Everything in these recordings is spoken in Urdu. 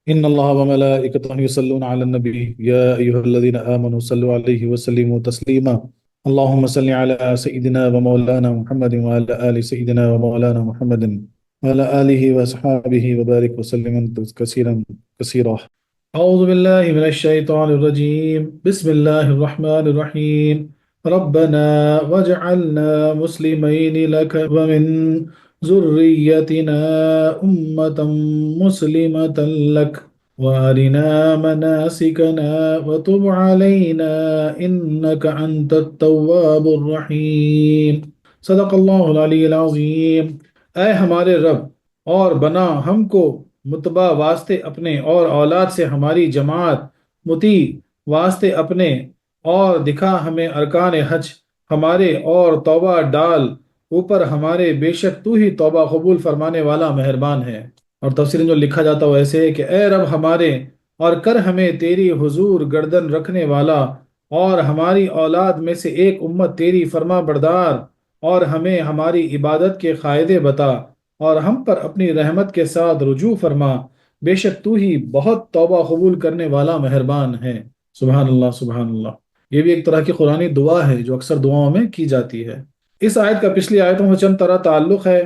إن الله وملائكته يصلون على النبي يا أيها الذين آمنوا صلوا عليه وسلموا تسليما. اللهم صل على سيدنا ومولانا محمد وعلى آل سيدنا ومولانا محمد وعلى آله وأصحابه وبارك وسلم كثيرا كثيرا. أعوذ بالله من الشيطان الرجيم. بسم الله الرحمن الرحيم. ربنا واجعلنا مسلمين لك ومن ذريتنا أمة مسلمة لك وأرنا مناسكنا وتب علينا إنك أنت التواب الرحيم. صدق اللہ العلی العظیم۔ اے ہمارے رب، اور بنا ہم کو متبع واسطے اپنے اور اولاد سے ہماری جماعت، مطیع واسطے اپنے، اور دکھا ہمیں ارکان حج ہمارے، اور توبہ ڈال اوپر ہمارے، بے شک تو ہی توبہ قبول فرمانے والا مہربان ہے۔ اور تفسیر جو لکھا جاتا وہ ایسے ہے کہ اے رب ہمارے، اور کر ہمیں تیری حضور گردن رکھنے والا، اور ہماری اولاد میں سے ایک امت تیری فرما بردار، اور ہمیں ہماری عبادت کے قاعدے بتا، اور ہم پر اپنی رحمت کے ساتھ رجوع فرما، بے شک تو ہی بہت توبہ قبول کرنے والا مہربان ہے۔ سبحان اللہ سبحان اللہ۔ یہ بھی ایک طرح کی قرآنی دعا ہے جو اکثر دعاؤں میں کی جاتی ہے۔ اس آیت کا پچھلی آیتوں سے چند طرح تعلق ہے۔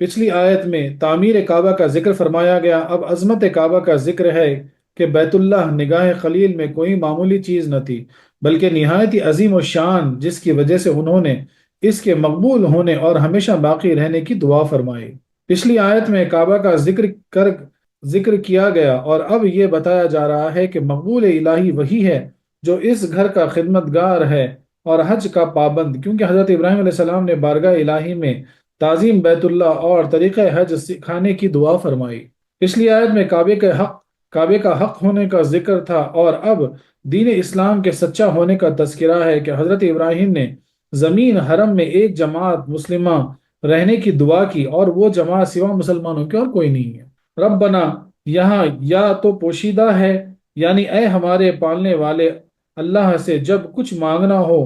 پچھلی آیت میں تعمیر کعبہ کا ذکر فرمایا گیا، اب عظمت کعبہ کا ذکر ہے کہ بیت اللہ نگاہ خلیل میں کوئی معمولی چیز نہ تھی، بلکہ نہایت ہی عظیم و شان، جس کی وجہ سے انہوں نے اس کے مقبول ہونے اور ہمیشہ باقی رہنے کی دعا فرمائی۔ پچھلی آیت میں کعبہ کا ذکر کیا گیا، اور اب یہ بتایا جا رہا ہے کہ مقبول الہی وہی ہے جو اس گھر کا خدمتگار ہے اور حج کا پابند، کیونکہ حضرت ابراہیم علیہ السلام نے بارگاہ الہی میں تعظیم بیت اللہ اور طریقہ حج سکھانے کی دعا فرمائی۔ پچھلی آیت میں کعبے کا حق ہونے کا ذکر تھا، اور اب دین اسلام کے سچا ہونے کا تذکرہ ہے کہ حضرت ابراہیم نے زمین حرم میں ایک جماعت مسلمہ رہنے کی دعا کی، اور وہ جماعت سوا مسلمانوں کی اور کوئی نہیں ہے۔ ربنا یہاں یا تو پوشیدہ ہے، یعنی اے ہمارے پالنے والے اللہ سے جب کچھ مانگنا ہو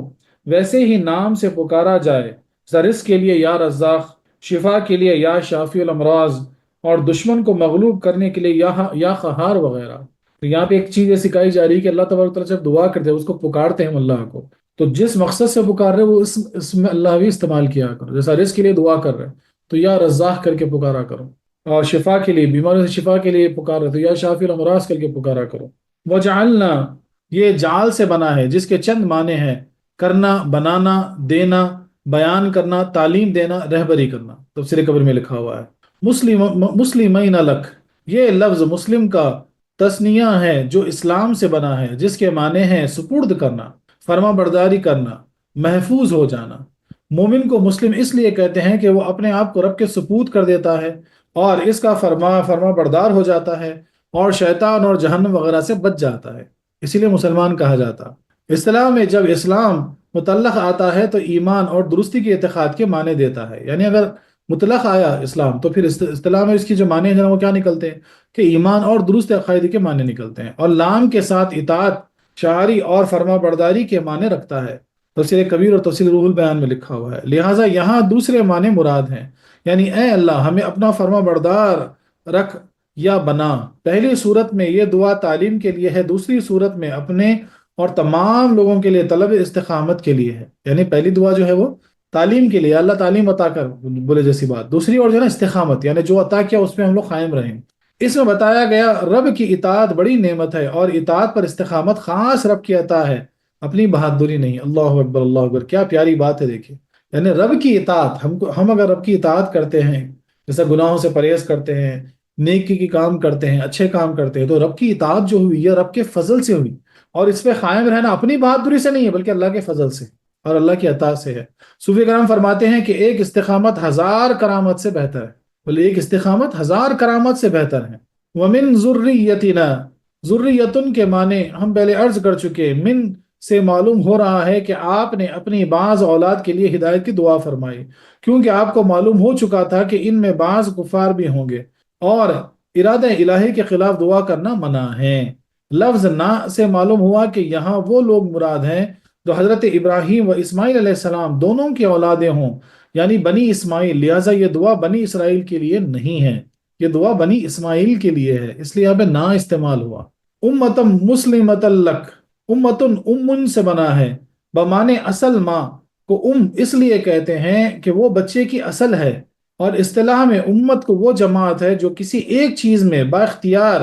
ویسے ہی نام سے پکارا جائے، رزق کے لیے یا رزاق، شفا کے لیے یا شافی الامراض، اور دشمن کو مغلوب کرنے کے لیے یا قہار وغیرہ۔ تو یہاں پہ ایک چیز یہ سکھائی جا رہی ہے کہ اللہ تبارک و تعالیٰ جب دعا کرتے ہیں اس کو پکارتے ہیں ہم اللہ کو، تو جس مقصد سے پکار رہے وہ اس میں اللہ بھی استعمال کیا کرو۔ جیسا رزق کے لیے دعا کر رہے تو یا رزاق کر کے پکارا کرو، اور شفا کے لیے، بیماریوں سے شفا کے لیے پکار رہے تو یا شافی الامراض کر کے پکارا کرو۔ وجعلنا، یہ جعل سے بنا ہے جس کے چند معنی ہیں: کرنا، بنانا، دینا، بیان کرنا، تعلیم دینا، رہبری کرنا۔ تفسیر قبر میں لکھا ہوا ہے مسلمین لک، یہ لفظ مسلم کا تثنیہ ہے جو اسلام سے بنا ہے، جس کے معنی ہیں سپرد کرنا، فرما برداری کرنا، محفوظ ہو جانا۔ مومن کو مسلم اس لیے کہتے ہیں کہ وہ اپنے آپ کو رب کے سپرد کر دیتا ہے اور اس کا فرما بردار ہو جاتا ہے، اور شیطان اور جہنم وغیرہ سے بچ جاتا ہے، اسی لیے مسلمان کہا جاتا۔ اصطلاح میں جب اسلام متعلق آتا ہے تو ایمان اور درستی کے اعتقاد کے معنی دیتا ہے، یعنی اگر مطلق آیا اسلام تو پھر اصطلاح میں اس کی جو معنی ہیں وہ کیا نکلتے ہیں کہ ایمان اور درست عقائد کے معنی نکلتے ہیں، اور لام کے ساتھ اطاعت، شاعری اور فرما برداری کے معنی رکھتا ہے۔ تفسیر کبیر اور تفسیر روح البیان میں لکھا ہوا ہے۔ لہٰذا یہاں دوسرے معنی مراد ہیں، یعنی اے اللہ ہمیں اپنا فرما بردار رکھ یا بنا۔ پہلی صورت میں یہ دعا تعلیم کے لیے ہے، دوسری صورت میں اپنے اور تمام لوگوں کے لیے طلب استقامت کے لیے ہے۔ یعنی پہلی دعا جو ہے وہ تعلیم کے لیے، اللہ تعلیم عطا کر، بولے جیسی بات۔ دوسری اور جو ہے نا استقامت، یعنی جو عطا کیا اس پہ ہم لوگ قائم رہیں۔ اس میں بتایا گیا رب کی اطاعت بڑی نعمت ہے، اور اطاعت پر استقامت خاص رب کی عطا ہے، اپنی بہادری نہیں۔ اللہ اکبر اللہ اکبر، کیا پیاری بات ہے دیکھیے۔ یعنی رب کی اطاعت، ہم اگر رب کی اطاعت کرتے ہیں، جیسے گناہوں سے پرہیز کرتے ہیں، نیکی کی کام کرتے ہیں، اچھے کام کرتے ہیں، تو رب کی اطاعت جو ہوئی یہ رب کے فضل سے ہوئی، اور اس پہ قائم رہنا اپنی بہادری سے نہیں ہے بلکہ اللہ کے فضل سے اور اللہ کی عطا سے ہے۔ صوفی کرام فرماتے ہیں کہ ایک استقامت 1000 کرامت سے بہتر ہے، بولے ایک استقامت 1000 کرامت سے بہتر ہے۔ وَمِن ذُرِّيَّتِنَا، ذُرِّيَّتُن کے معنی ہم پہلے عرض کر چکے، من سے معلوم ہو رہا ہے کہ آپ نے اپنی بعض اولاد کے لیے ہدایت کی دعا فرمائی، کیونکہ آپ کو معلوم ہو چکا تھا کہ ان میں بعض کفار بھی ہوں گے، اور ارادہ الہی کے خلاف دعا کرنا منع ہے۔ لفظ نا سے معلوم ہوا کہ یہاں وہ لوگ مراد ہیں جو حضرت ابراہیم و اسماعیل علیہ السلام دونوں کی اولادیں ہوں، یعنی بنی اسماعیل، لہٰذا یہ دعا بنی اسرائیل کے لیے نہیں ہے۔ یہ دعا بنی اسماعیل کے لیے ہے، اس لیے یہاں پہ نا استعمال ہوا۔ امتم مسلمۃ لک، امتن امن سے بنا ہے، بمانے اصل ماں کو اس لیے کہتے ہیں کہ وہ بچے کی اصل ہے، اور اصطلاح میں امت کو وہ جماعت ہے جو کسی ایک چیز میں با اختیار،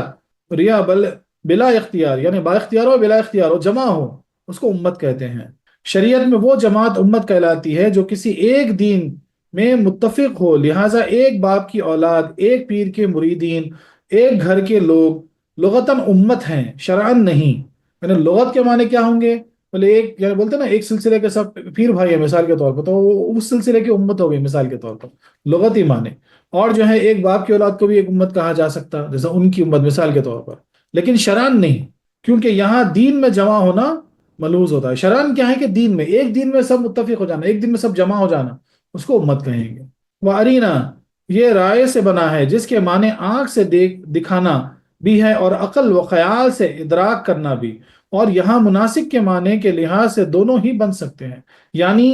بلا اختیار، یعنی با اختیار ہو بلا اختیار ہو جمع ہو، اس کو امت کہتے ہیں۔ شریعت میں وہ جماعت امت کہلاتی ہے جو کسی ایک دین میں متفق ہو، لہٰذا ایک باپ کی اولاد، ایک پیر کے مریدین، ایک گھر کے لوگ لغتاً امت ہیں، شرعاً نہیں۔ یعنی لغت کے معنی کیا ہوں گے؟ بولے ایک، یعنی بولتے ہیں نا ایک سلسلے کے سب پیر بھائی ہیں مثال کے طور پر، تو وہ اس سلسلے کی امت ہو گئی مثال کے طور پر، لغتی معنی۔ اور جو ہے ایک باپ کی اولاد کو بھی ایک امت کہا جا سکتا، جیسا ان کی امت مثال کے طور پر، لیکن شرعاً نہیں، کیونکہ یہاں دین میں جمع ہونا ملحوظ ہوتا ہے۔ شرعاً کیا ہے کہ دین میں، ایک دین میں سب متفق ہو جانا، ایک دن میں سب جمع ہو جانا، اس کو امت کہیں گے۔ وہ ارینا، یہ رائے سے بنا ہے جس کے معنی آنکھ سے دکھانا بھی ہے اور عقل و خیال سے ادراک کرنا بھی، اور یہاں مناسک کے معنی کے لحاظ سے دونوں ہی بن سکتے ہیں، یعنی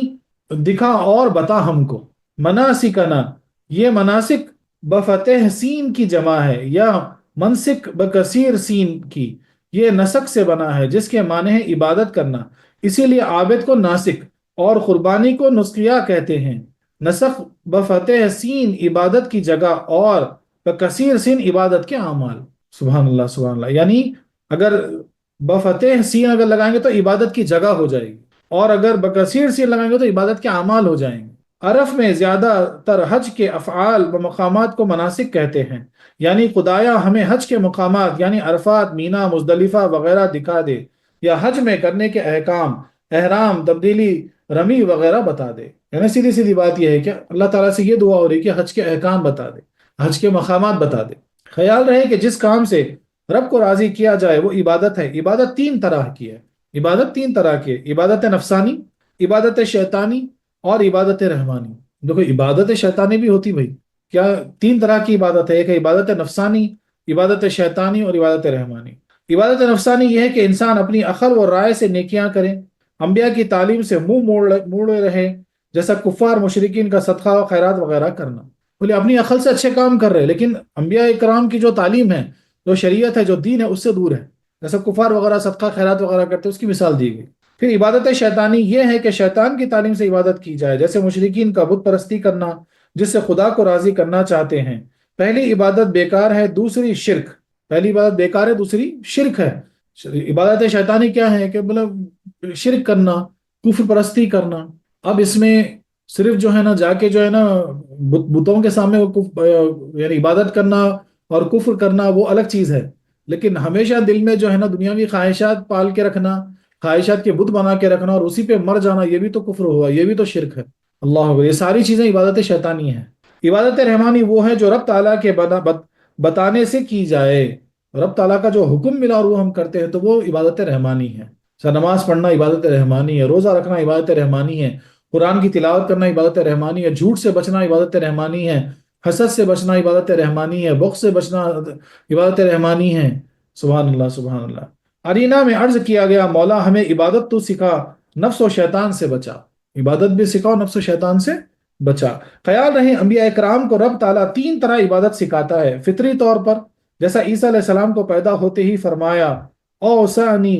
دکھا اور بتا ہم کو۔ مناسکنا، یہ مناسک بفتح سین کی جمع ہے، یا منسک بکثیر سین کی، یہ نسک سے بنا ہے جس کے معنی ہے عبادت کرنا، اسی لیے عابد کو ناسک اور قربانی کو نسکیہ کہتے ہیں۔ نسخ بفتح سین عبادت کی جگہ، اور بکثیر سین عبادت کے اعمال۔ سبحان اللہ سبحان اللہ، یعنی اگر بفتح سین اگر لگائیں گے تو عبادت کی جگہ ہو جائے گی، اور اگر بکثیر سین لگائیں گے تو عبادت کے اعمال ہو جائیں گے۔ عرف میں زیادہ تر حج کے افعال و مقامات کو مناسک کہتے ہیں، یعنی خدایا ہمیں حج کے مقامات یعنی عرفات، مینا، مزدلفہ وغیرہ دکھا دے، یا حج میں کرنے کے احکام، احرام، تبدیلی، رمی وغیرہ بتا دے۔ یعنی سیدھی سیدھی بات یہ ہے کہ اللہ تعالیٰ سے یہ دعا ہو رہی ہے کہ حج کے احکام بتا دے، حج کے مقامات بتا دے۔ خیال رہے کہ جس کام سے رب کو راضی کیا جائے وہ عبادت ہے۔ عبادت تین طرح کی ہے، عبادت تین طرح کی ہے: عبادت نفسانی، عبادت شیطانی، اور عبادت رحمانی۔ دیکھو عبادت شیطانی بھی ہوتی بھائی، کیا تین طرح کی عبادت ہے، ایک ہے عبادت نفسانی، عبادت شیطانی، اور عبادت رحمانی۔ عبادت نفسانی یہ ہے کہ انسان اپنی عقل و رائے سے نیکیاں کرے، انبیاء کی تعلیم سے منہ موڑے رہے، جیسا کفار مشرکین کا صدقہ و خیرات وغیرہ کرنا۔ بولے اپنی عقل سے اچھے کام کر رہے لیکن انبیاء اکرام کی جو تعلیم ہے، جو شریعت ہے، جو دین ہے، اس سے دور ہے، جیسا کفار وغیرہ صدقہ خیرات وغیرہ کرتے، اس کی مثال دی گئی۔ پھر عبادت شیطانی یہ ہے کہ شیطان کی تعلیم سے عبادت کی جائے، جیسے مشرکین کا بت پرستی کرنا جس سے خدا کو راضی کرنا چاہتے ہیں۔ پہلی عبادت بیکار ہے، دوسری شرک، پہلی عبادت بیکار ہے، دوسری شرک ہے۔ عبادت شیطانی کیا ہے کہ مطلب شرک کرنا، کفر پرستی کرنا۔ اب اس میں صرف جو ہے نا جا کے جو ہے نا بتوں کے سامنے یعنی عبادت کرنا اور کفر کرنا وہ الگ چیز ہے، لیکن ہمیشہ دل میں جو ہے نا دنیاوی خواہشات پال کے رکھنا، خواہشات کے بت بنا کے رکھنا اور اسی پہ مر جانا، یہ بھی تو کفر ہوا، یہ بھی تو شرک ہے۔ اللہ اکبر، یہ ساری چیزیں عبادت شیطانی ہیں۔ عبادت رحمانی وہ ہے جو رب تعالیٰ کے بتانے سے کی جائے، رب تعالیٰ کا جو حکم ملا اور وہ ہم کرتے ہیں تو وہ عبادت رحمانی ہے۔ نماز پڑھنا عبادت رحمانی ہے، روزہ رکھنا عبادت رحمانی ہے، قرآن کی تلاوت کرنا عبادت رحمانی ہے، جھوٹ سے بچنا عبادت رحمانی ہے، حسد سے بچنا عبادت رحمانی ہے، بغض سے بچنا عبادت رحمانی ہے۔ سبحان اللہ سبحان اللہ۔ ارینا میں عرض کیا گیا مولا ہمیں عبادت تو سکھا، نفس و شیطان سے بچا۔ عبادت بھی سکھاؤ، نفس و شیطان سے بچا۔ خیال رہے انبیاء اکرام کو رب تعالیٰ تین طرح عبادت سکھاتا ہے: فطری طور پر، جیسا عیسیٰ علیہ السلام کو پیدا ہوتے ہی فرمایا اوصانی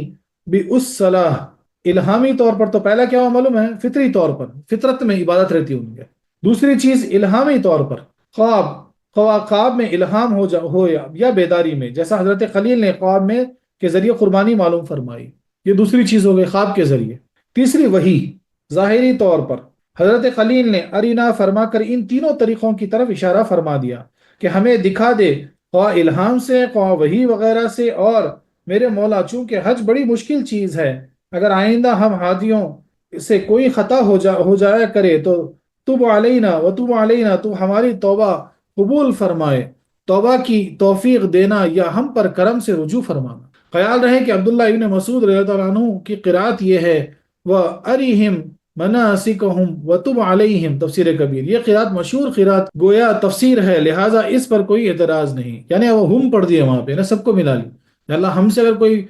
بالصلاۃ، الہامی طور پر تو پہلا کیا ہوا معلوم ہے؟ فطری طور پر، فطرت میں عبادت رہتی ان کے۔ دوسری چیز الہامی طور پر، خواب میں الہام ہو یا بیداری میں، جیسا حضرت خلیل نے خواب میں کے ذریعے قربانی معلوم فرمائی، یہ دوسری چیز ہو گئی خواب کے ذریعے۔ تیسری وحی، ظاہری طور پر حضرت خلیل نے ارینا فرما کر ان تینوں طریقوں کی طرف اشارہ فرما دیا کہ ہمیں دکھا دے، خواہ الہام سے، خواہ وحی وغیرہ سے۔ اور میرے مولا چونکہ حج بڑی مشکل چیز ہے، اگر آئندہ ہم حاجیوں سے کوئی خطا ہو جایا کرے تو تب علینا و تب علینا، تو ہماری توبہ قبول فرمائے، توبہ کی توفیق دینا یا ہم پر کرم سے رجوع فرمانا۔ خیال رہے کہ عبداللہ ابن مسعود رضی اللہ عنہ کی قرات یہ ہے وَأَرِهِمْ مَنَاسِكَهُمْ وَتُبْ عَلَيْهِمْ، تفسیر کبیر۔ یہ قرات مشہور قرات گویا تفسیر ہے، لہٰذا اس پر کوئی اعتراض نہیں، یعنی وہ ہم پڑھ دیے وہاں پہ نا، سب کو ملا لی۔ اللہ ہم سے اگر کوئی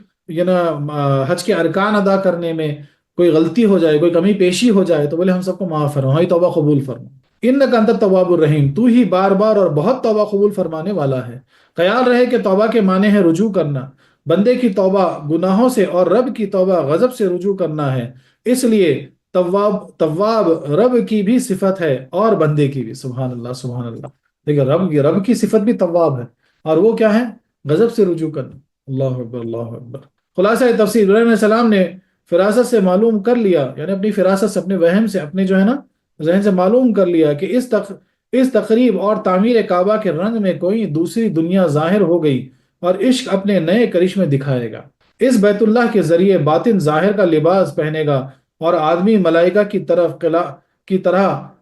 حج کے ارکان ادا کرنے میں کوئی غلطی ہو جائے، کوئی کمی پیشی ہو جائے تو بولے ہم سب کو معاف فرما، ہماری توبہ قبول فرما۔ انک انت التواب الرحیم، تو ہی بار بار اور بہت توبہ قبول فرمانے والا ہے۔ خیال رہے کہ توبہ کے معنی ہے رجوع کرنا، بندے کی توبہ گناہوں سے اور رب کی توبہ غضب سے رجوع کرنا ہے، اس لیے تواب رب کی بھی صفت ہے اور بندے کی بھی۔ سبحان اللہ سبحان اللہ، دیکھیں رب کی صفت بھی تواب ہے، اور وہ کیا ہے؟ غضب سے رجوع کرنا۔ اللہ اکبر اللہ اکبر۔ خلاصہ تفسیر، ابراہیم علیہ السلام نے فراست سے معلوم کر لیا، یعنی اپنی فراست سے، اپنے وہم سے، اپنے جو ہے نا ذہن سے معلوم کر لیا کہ اس تقریب اور تعمیر کعبہ کے رنگ میں کوئی دوسری دنیا ظاہر ہو گئی، اور عشق اپنے نئے کرشمے دکھائے گا۔ اس بیت اللہ کے ذریعے باطن ظاہر کا لباس پہنے گا، اور آدمی ملائکہ کی طرح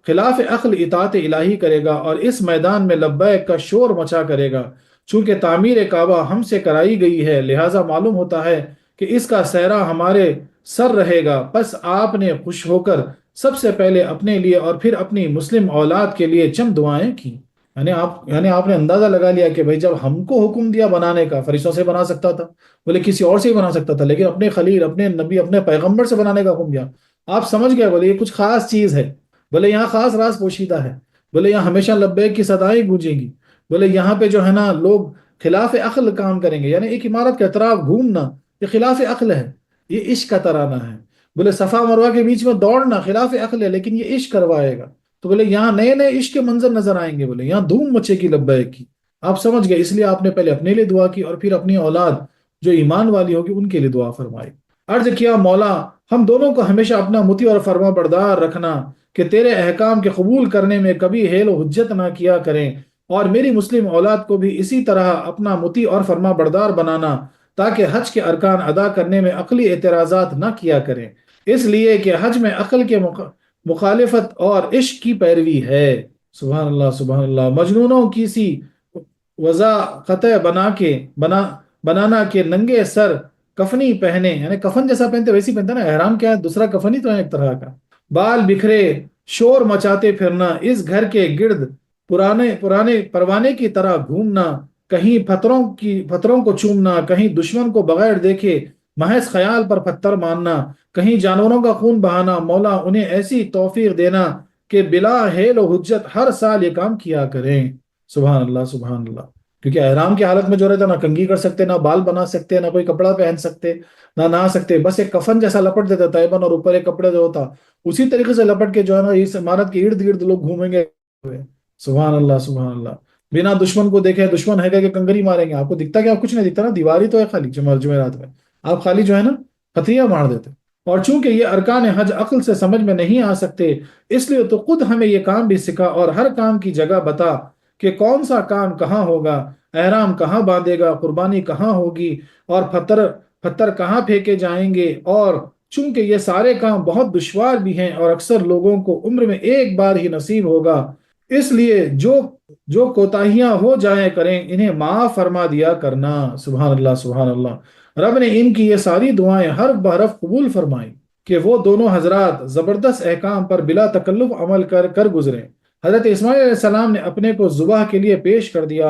خلاف عقل اطاعت الہی کرے گا، اور اس میدان میں لبیک کا شور مچا کرے گا۔ چونکہ تعمیر کعبہ ہم سے کرائی گئی ہے، لہٰذا معلوم ہوتا ہے کہ اس کا سہرا ہمارے سر رہے گا۔ پس آپ نے خوش ہو کر سب سے پہلے اپنے لیے اور پھر اپنی مسلم اولاد کے لیے چند دعائیں کی۔ یعنی آپ نے اندازہ لگا لیا کہ بھائی جب ہم کو حکم دیا بنانے کا، فرشتوں سے بنا سکتا تھا، بولے کسی اور سے ہی بنا سکتا تھا، لیکن اپنے خلیل، اپنے نبی، اپنے پیغمبر سے بنانے کا حکم دیا۔ آپ سمجھ گئے، بولے یہ کچھ خاص چیز ہے، بولے یہاں خاص راز پوشیدہ ہے، بولے یہاں ہمیشہ لبیک کی صدائیں گونجیں گی، بولے یہاں پہ جو ہے نا لوگ خلاف عقل کام کریں گے، یعنی ایک عمارت کے اطراف گھومنا یہ خلاف عقل ہے، یہ عشق کا ترانہ ہے۔ بولے صفا مروہ کے بیچ میں دوڑنا خلاف عقل ہے، لیکن یہ عشق کروائے گا۔ تو بولے یہاں نئے نئے عشق کے منظر نظر آئیں گے، بولے یہاں دھوم مچے کی لبیک کی۔ آپ سمجھ گئے، اس لیے آپ نے پہلے اپنے لیے دعا کی اور پھر اپنی اولاد جو ایمان والی ہوگی ان کے لیے دعا فرمائی۔ عرض کیا مولا ہم دونوں کو ہمیشہ اپنا مطیع اور فرما بردار رکھنا، کہ تیرے احکام کے قبول کرنے میں کبھی حیل و حجت نہ کیا کریں، اور میری مسلم اولاد کو بھی اسی طرح اپنا مطیع اور فرما بردار بنانا، تاکہ حج کے ارکان ادا کرنے میں عقلی اعتراضات نہ کیا کریں، اس لیے کہ حج میں عقل کے مخالفت اور عشق کی پیروی ہے۔ سبحان اللہ سبحان اللہ۔ مجنونوں کی سی وضع قطع بنانا کہ ننگے سر کفنی پہنے، یعنی کفن جیسا پہنتے ویسی پہنتا نا، احرام کیا ہے؟ دوسرا کفن ہی تو ہے ایک طرح کا۔ بال بکھرے شور مچاتے پھرنا، اس گھر کے گرد پرانے پروانے کی طرح گھومنا، کہیں پتھروں کو چومنا، کہیں دشمن کو بغیر دیکھے محض خیال پر پتھر مارنا، کہیں جانوروں کا خون بہانا۔ مولا انہیں ایسی توفیق دینا کہ بلا حیل و حجت ہر سال یہ کام کیا کریں۔ سبحان اللہ سبحان اللہ۔ کیونکہ احرام کی حالت میں جو رہتا، نہ کنگھی کر سکتے، نہ بال بنا سکتے، نہ کوئی کپڑا پہن سکتے، نہ نہا سکتے، بس ایک کفن جیسا لپٹ دیتا تیبن، اور اوپر ایک کپڑے جو ہوتا اسی طریقے سے لپٹ کے جو ہے نا اس عمارت کے ارد گرد لوگ گھومیں گے۔ سبحان اللہ سبحان اللہ۔ بنا دشمن کو دیکھے، دشمن ہے کہ کنگری ماریں گے، آپ کو دکھتا کیا؟ کچھ نہیں دکھتا نا، دیواری تو ہے خالی جمعرات میں، آپ خالی جو ہے نا پتھریاں مار دیتے۔ اور چونکہ یہ ارکان حج عقل سے سمجھ میں نہیں آ سکتے، اس لیے تو خود ہمیں یہ کام بھی سکھا، اور ہر کام کی جگہ بتا کہ کون سا کام کہاں ہوگا، احرام کہاں باندھے گا، قربانی کہاں ہوگی، اور پتھر کہاں پھینکے جائیں گے۔ اور چونکہ یہ سارے کام بہت دشوار بھی ہیں اور اکثر لوگوں کو عمر میں ایک بار ہی نصیب ہوگا، اس لیے جو کوتاہیاں ہو جائیں کریں انہیں معاف فرما دیا کرنا۔ سبحان اللہ سبحان اللہ۔ رب نے ان کی یہ ساری دعائیں حرف بحرف قبول فرمائیں کہ وہ دونوں حضرات زبردست احکام پر بلا تکلف عمل کر گزریں۔ حضرت اسماعیل علیہ السلام نے اپنے کو ذبح کے لیے پیش کر دیا،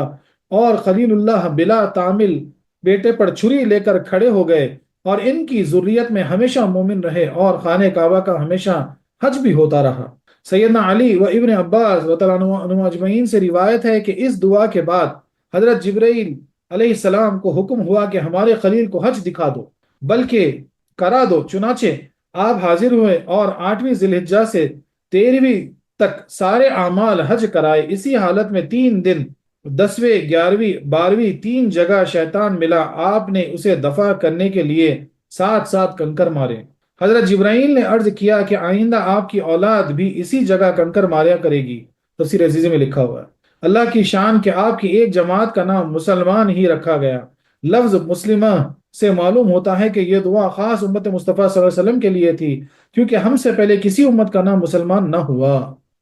اور خلیل اللہ بلا تعمل بیٹے پر چھری لے کر کھڑے ہو گئے، اور ان کی ذریت میں ہمیشہ مومن رہے، اور خانہ کعبہ کا ہمیشہ حج بھی ہوتا رہا۔ سیدنا علی و ابن عباس رضی اللہ عنہما اجمعین سے روایت ہے کہ اس دعا کے بعد حضرت جبرائیل علیہ السلام کو حکم ہوا کہ ہمارے خلیل کو حج دکھا دو، بلکہ کرا دو۔ چنانچہ آپ حاضر ہوئے اور 8ویں ذی الحجہ سے 13ویں تک سارے اعمال حج کرائے۔ اسی حالت میں 3 دن 10ویں 11ویں 12ویں 3 جگہ شیطان ملا، آپ نے اسے دفع کرنے کے لیے 7 کنکر مارے۔ حضرت جبرائیل نے عرض کیا کہ آئندہ آپ کی اولاد بھی اسی جگہ کنکر ماریا کرے گی۔ تفسیر عزیزی میں لکھا ہوا ہے۔ اللہ کی شان کہ آپ کی ایک جماعت کا نام مسلمان ہی رکھا گیا۔ لفظ مسلمہ سے معلوم ہوتا ہے کہ یہ دعا خاص امت مصطفیٰ صلی اللہ علیہ وسلم کے لیے تھی، کیونکہ ہم سے پہلے کسی امت کا نام مسلمان نہ ہوا،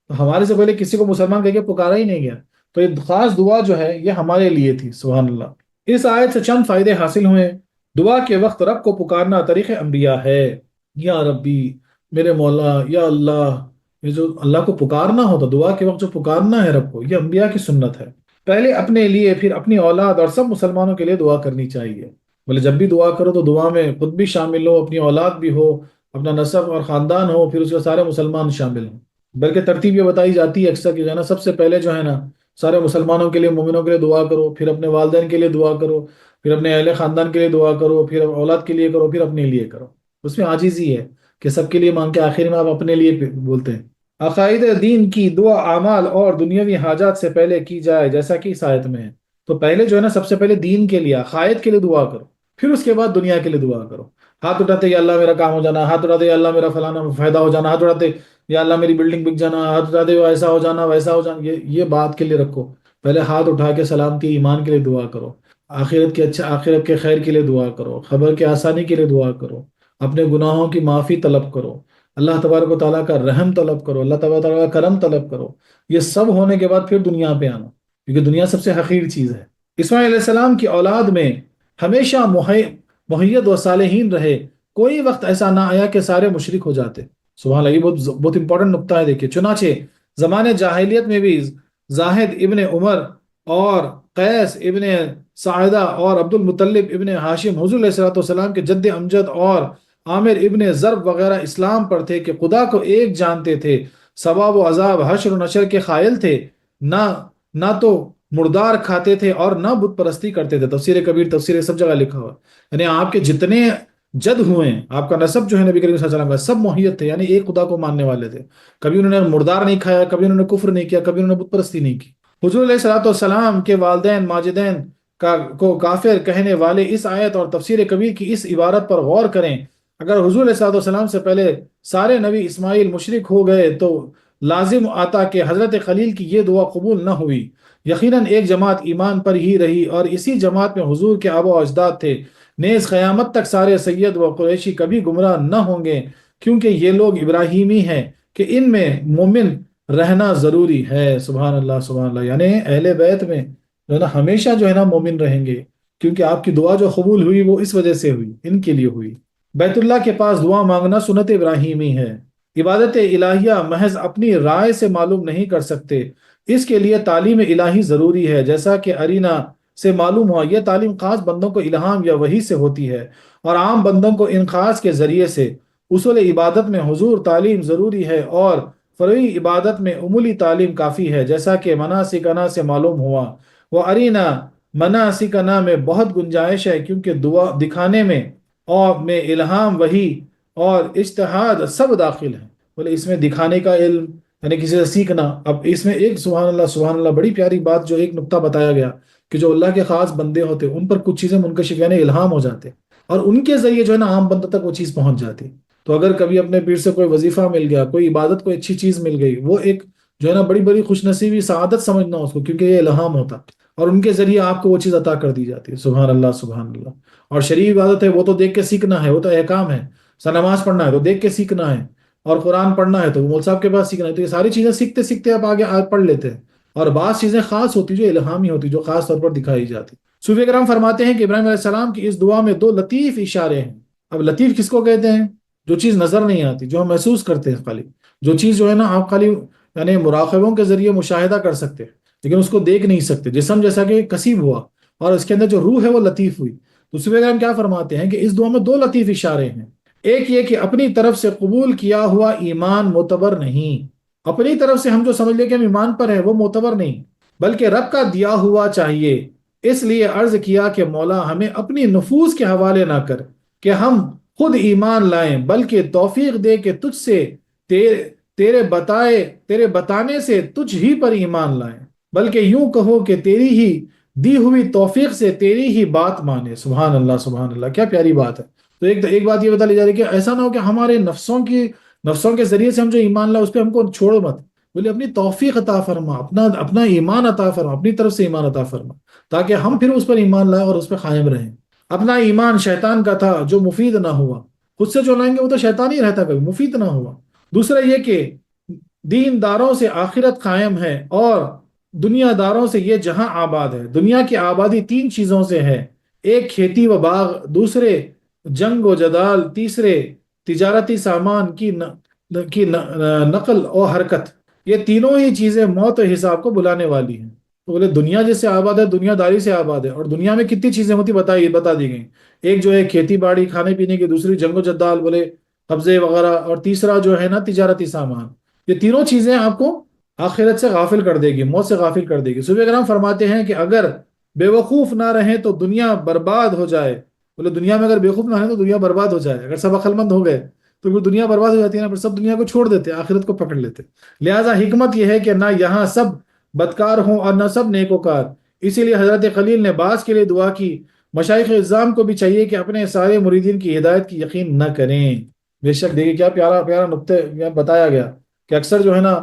ہمارے سے پہلے کسی کو مسلمان کہہ کے پکارا ہی نہیں گیا، تو یہ خاص دعا جو ہے یہ ہمارے لیے تھی۔ سبحان اللہ۔ اس آیت سے چند فائدے حاصل ہوئے۔ دعا کے وقت رب کو پکارنا طریق انبیاء ہے، یا ربی میرے مولا، یا اللہ۔ یہ جو اللہ کو پکارنا ہوتا دعا کے وقت، جو پکارنا ہے رب کو، یہ انبیاء کی سنت ہے۔ پہلے اپنے لیے، پھر اپنی اولاد اور سب مسلمانوں کے لیے دعا کرنی چاہیے۔ بولے جب بھی دعا کرو تو دعا میں خود بھی شامل ہو، اپنی اولاد بھی ہو، اپنا نسب اور خاندان ہو، پھر اس کے سارے مسلمان شامل ہوں۔ بلکہ ترتیب یہ بتائی جاتی ہے اکثر کہ جو ہے نا سب سے پہلے جو ہے نا سارے مسلمانوں کے لیے، مومنوں کے لیے دعا کرو، پھر اپنے والدین کے لیے دعا کرو، پھر اپنے اہل خاندان کے لیے دعا کرو، پھر اولاد کے لیے کرو، پھر اپنے لیے کرو۔ اس میں عاجزی ہے کہ سب کے لیے مانگ کے آخر میں آپ اپنے لیے بولتے ہیں۔ عقائد دین کی دعا اعمال اور دنیاوی حاجات سے پہلے کی جائے جیسا کہ اس آیت میں ہے۔ تو پہلے جو ہے نا سب سے پہلے دین کے لیے، عقائد کے لیے دعا کرو، پھر اس کے بعد دنیا کے لیے دعا کرو۔ ہاتھ اٹھاتے یا اللہ میرا کام ہو جانا، ہاتھ اٹھاتے یا اللہ میرا فلانا فائدہ ہو جانا، ہاتھ اٹھاتے یا اللہ میری بلڈنگ بک جانا، ہاتھ اٹھاتے ایسا ہو جانا ویسا ہو جانا، یہ بات کے لیے رکھو۔ پہلے ہاتھ اٹھا کے سلامتی ایمان کے لیے دعا کرو، آخرت کے اچھا، آخرت کے خیر کے لیے دعا کرو، خبر کے آسانی کے لیے دعا کرو، اپنے گناہوں کی معافی طلب کرو، اللہ تبارک و تعالیٰ کا رحم طلب کرو، اللہ تبارک و تعالیٰ کا کرم طلب کرو۔ یہ سب ہونے کے بعد پھر دنیا پہ آنا، کیونکہ دنیا سب سے حقیر چیز ہے۔ اسماعیل علیہ السلام کی اولاد میں ہمیشہ محید و صالحین رہے، کوئی وقت ایسا نہ آیا کہ سارے مشرک ہو جاتے۔ سبحان اللہ، یہ بہت امپورٹنٹ نقطہ ہے۔ دیکھیے چنانچہ زمانے جاہلیت میں بھی زاہد ابن عمر اور قیس ابن سعدہ اور عبد المطلب ابن ہاشم حضور علیہ السلام کے جد امجد اور عامر ابن ضرب وغیرہ اسلام پر تھے کہ خدا کو ایک جانتے تھے، ثواب و عذاب حشر و نشر کے قائل تھے، نہ تو مردار کھاتے تھے اور نہ بت پرستی کرتے تھے۔ تفسیر کبیر، تفسیر سب جگہ لکھا ہوا، یعنی آپ کے جتنے جد ہوئے ہیں، آپ کا نسب جو ہے نبی کریم صلی اللہ علیہ وسلم کا، سب موحد تھے، یعنی ایک خدا کو ماننے والے تھے۔ کبھی انہوں نے مردار نہیں کھایا، کبھی انہوں نے کفر نہیں کیا، کبھی انہوں نے بت پرستی نہیں کی۔ حضور علیہ السلام کے والدین ماجدین کو کافر کہنے والے اس آیت اور تفسیر کبیر کی اس عبارت پر غور کریں۔ اگر حضور علیہ السلام سے پہلے سارے نبی اسماعیل مشرک ہو گئے تو لازم آتا کہ حضرت خلیل کی یہ دعا قبول نہ ہوئی۔ یقیناً ایک جماعت ایمان پر ہی رہی اور اسی جماعت میں حضور کے آبا و اجداد تھے۔ نیز قیامت تک سارے سید و قریشی کبھی گمراہ نہ ہوں گے، کیونکہ یہ لوگ ابراہیمی ہیں کہ ان میں مومن رہنا ضروری ہے۔ سبحان اللہ، سبحان اللہ، یعنی اہل بیت میں جو ہے نا ہمیشہ جو ہے نا مومن رہیں گے، کیونکہ آپ کی دعا جو قبول ہوئی وہ اس وجہ سے ہوئی، ان کے لیے ہوئی۔ بیت اللہ کے پاس دعا مانگنا سنت ابراہیمی ہے۔ عبادت الہیہ محض اپنی رائے سے معلوم نہیں کر سکتے، اس کے لیے تعلیم الہی ضروری ہے۔ جیسا کہ ارینا سے معلوم ہوا، یہ تعلیم خاص بندوں کو الہام یا وحی سے ہوتی ہے اور عام بندوں کو ان خاص کے ذریعے سے۔ اصول عبادت میں حضور تعلیم ضروری ہے اور فروعی عبادت میں عمولی تعلیم کافی ہے، جیسا کہ مناسکنا سے معلوم ہوا۔ وہ ارینا مناسکنا میں بہت گنجائش ہے، کیونکہ دعا دکھانے میں اور میں الہام وحی اور اجتہاد سب داخل ہیں۔ بولے اس میں دکھانے کا علم یعنی کسی سے سیکھنا۔ اب اس میں ایک سبحان اللہ، سبحان اللہ، بڑی پیاری بات جو ایک نقطہ بتایا گیا کہ جو اللہ کے خاص بندے ہوتے ان پر کچھ چیزیں منکشف یعنی الہام ہو جاتے، اور ان کے ذریعے جو ہے نا عام بندوں تک وہ چیز پہنچ جاتی۔ تو اگر کبھی اپنے پیر سے کوئی وظیفہ مل گیا، کوئی عبادت، کوئی اچھی چیز مل گئی، وہ ایک جو ہے نا بڑی بڑی خوش نصیبی سعادت سمجھنا اس کو، کیونکہ یہ الہام ہوتا اور ان کے ذریعے آپ کو وہ چیز عطا کر دی جاتی ہے۔ سبحان اللہ، سبحان اللہ۔ اور شرعی عبادت ہے وہ تو دیکھ کے سیکھنا ہے، وہ تو احکام ہے۔ نماز پڑھنا ہے تو دیکھ کے سیکھنا ہے، اور قرآن پڑھنا ہے تو مول صاحب کے پاس سیکھنا ہے۔ تو یہ ساری چیزیں سیکھتے سیکھتے آپ آگے پڑھ لیتے ہیں، اور بعض چیزیں خاص ہوتی جو الہامی ہوتی، جو خاص طور پر دکھائی جاتی۔ صوفیہ کرام فرماتے ہیں کہ ابراہیم علیہ السلام کی اس دعا میں دو لطیف اشارے ہیں۔ اب لطیف کس کو کہتے ہیں؟ جو چیز نظر نہیں آتی، جو ہم محسوس کرتے ہیں، خالی جو چیز جو ہے نا آپ خالی یعنی مراقبوں کے ذریعے مشاہدہ کر سکتے ہیں لیکن اس کو دیکھ نہیں سکتے۔ جسم جیسا کہ کسیب ہوا اور اس کے اندر جو روح ہے وہ لطیف ہوئی۔ تو صوفیہ کرام کیا فرماتے ہیں کہ اس دعا میں دو لطیف اشارے ہیں۔ ایک یہ کہ اپنی طرف سے قبول کیا ہوا ایمان معتبر نہیں، اپنی طرف سے ہم جو سمجھ لیں کہ ہم ایمان پر ہیں وہ معتبر نہیں، بلکہ رب کا دیا ہوا چاہیے۔ اس لیے عرض کیا کہ مولا ہمیں اپنی نفوس کے حوالے نہ کر کہ ہم خود ایمان لائیں، بلکہ توفیق دے کہ تجھ سے تیرے بتانے سے تجھ ہی پر ایمان لائیں، بلکہ یوں کہو کہ تیری ہی دی ہوئی توفیق سے تیری ہی بات مانے۔ سبحان اللہ، سبحان اللہ، کیا پیاری بات ہے۔ تو ایک بات یہ بتا لی جا رہی ہے کہ ایسا نہ ہو کہ ہمارے نفسوں کے ذریعے سے ہم جو ایمان لائے اس پہ ہم کو چھوڑو مت، بولے اپنی توفیق عطا فرما، اپنا ایمان عطا فرما، اپنی طرف سے ایمان عطا فرما، تاکہ ہم پھر اس پر ایمان لائیں اور اس پہ قائم رہیں۔ اپنا ایمان شیطان کا تھا جو مفید نہ ہوا، خود سے جو لائیں گے وہ تو شیطان ہی رہتا، کبھی مفید نہ ہوا۔ دوسرا یہ کہ دین داروں سے آخرت قائم ہے اور دنیا داروں سے یہ جہاں آباد ہے۔ دنیا کی آبادی تین چیزوں سے ہے، ایک کھیتی و باغ، دوسرے جنگ و جدال، تیسرے تجارتی سامان کی نقل و حرکت۔ یہ تینوں ہی چیزیں موت و حساب کو بلانے والی ہیں۔ تو بولے دنیا جس سے آباد ہے، دنیا داری سے آباد ہے، اور دنیا میں کتنی چیزیں ہوتی بتا دی گئیں۔ ایک جو ہے کھیتی باڑی، کھانے پینے کی، دوسری جنگ و جدال، بولے قبضے وغیرہ، اور تیسرا جو ہے نا تجارتی سامان۔ یہ تینوں چیزیں آپ کو آخرت سے غافل کر دے گی، موت سے غافل کر دے گی۔ صوفیہ کرام فرماتے ہیں کہ اگر بے وقوف نہ رہیں تو دنیا برباد ہو جائے، بولے دنیا میں اگر بے وقوف نہ رہیں تو دنیا برباد ہو جائے، اگر سب عقل مند ہو گئے تو پھر دنیا برباد ہو جاتی ہے نا، پھر سب دنیا کو چھوڑ دیتے، آخرت کو پکڑ لیتے۔ لہٰذا حکمت یہ ہے کہ نہ یہاں سب بدکار ہوں اور نہ سب نیکوکار، اسی لیے حضرت خلیل نے بعض کے لیے دعا کی۔ مشائخ اعظام کو بھی چاہیے کہ اپنے سارے مریدین کی ہدایت کی یقین نہ کریں۔ بے شک دیکھیے کیا پیارا پیارا نقطہ یہاں بتایا گیا کہ اکثر جو ہے نا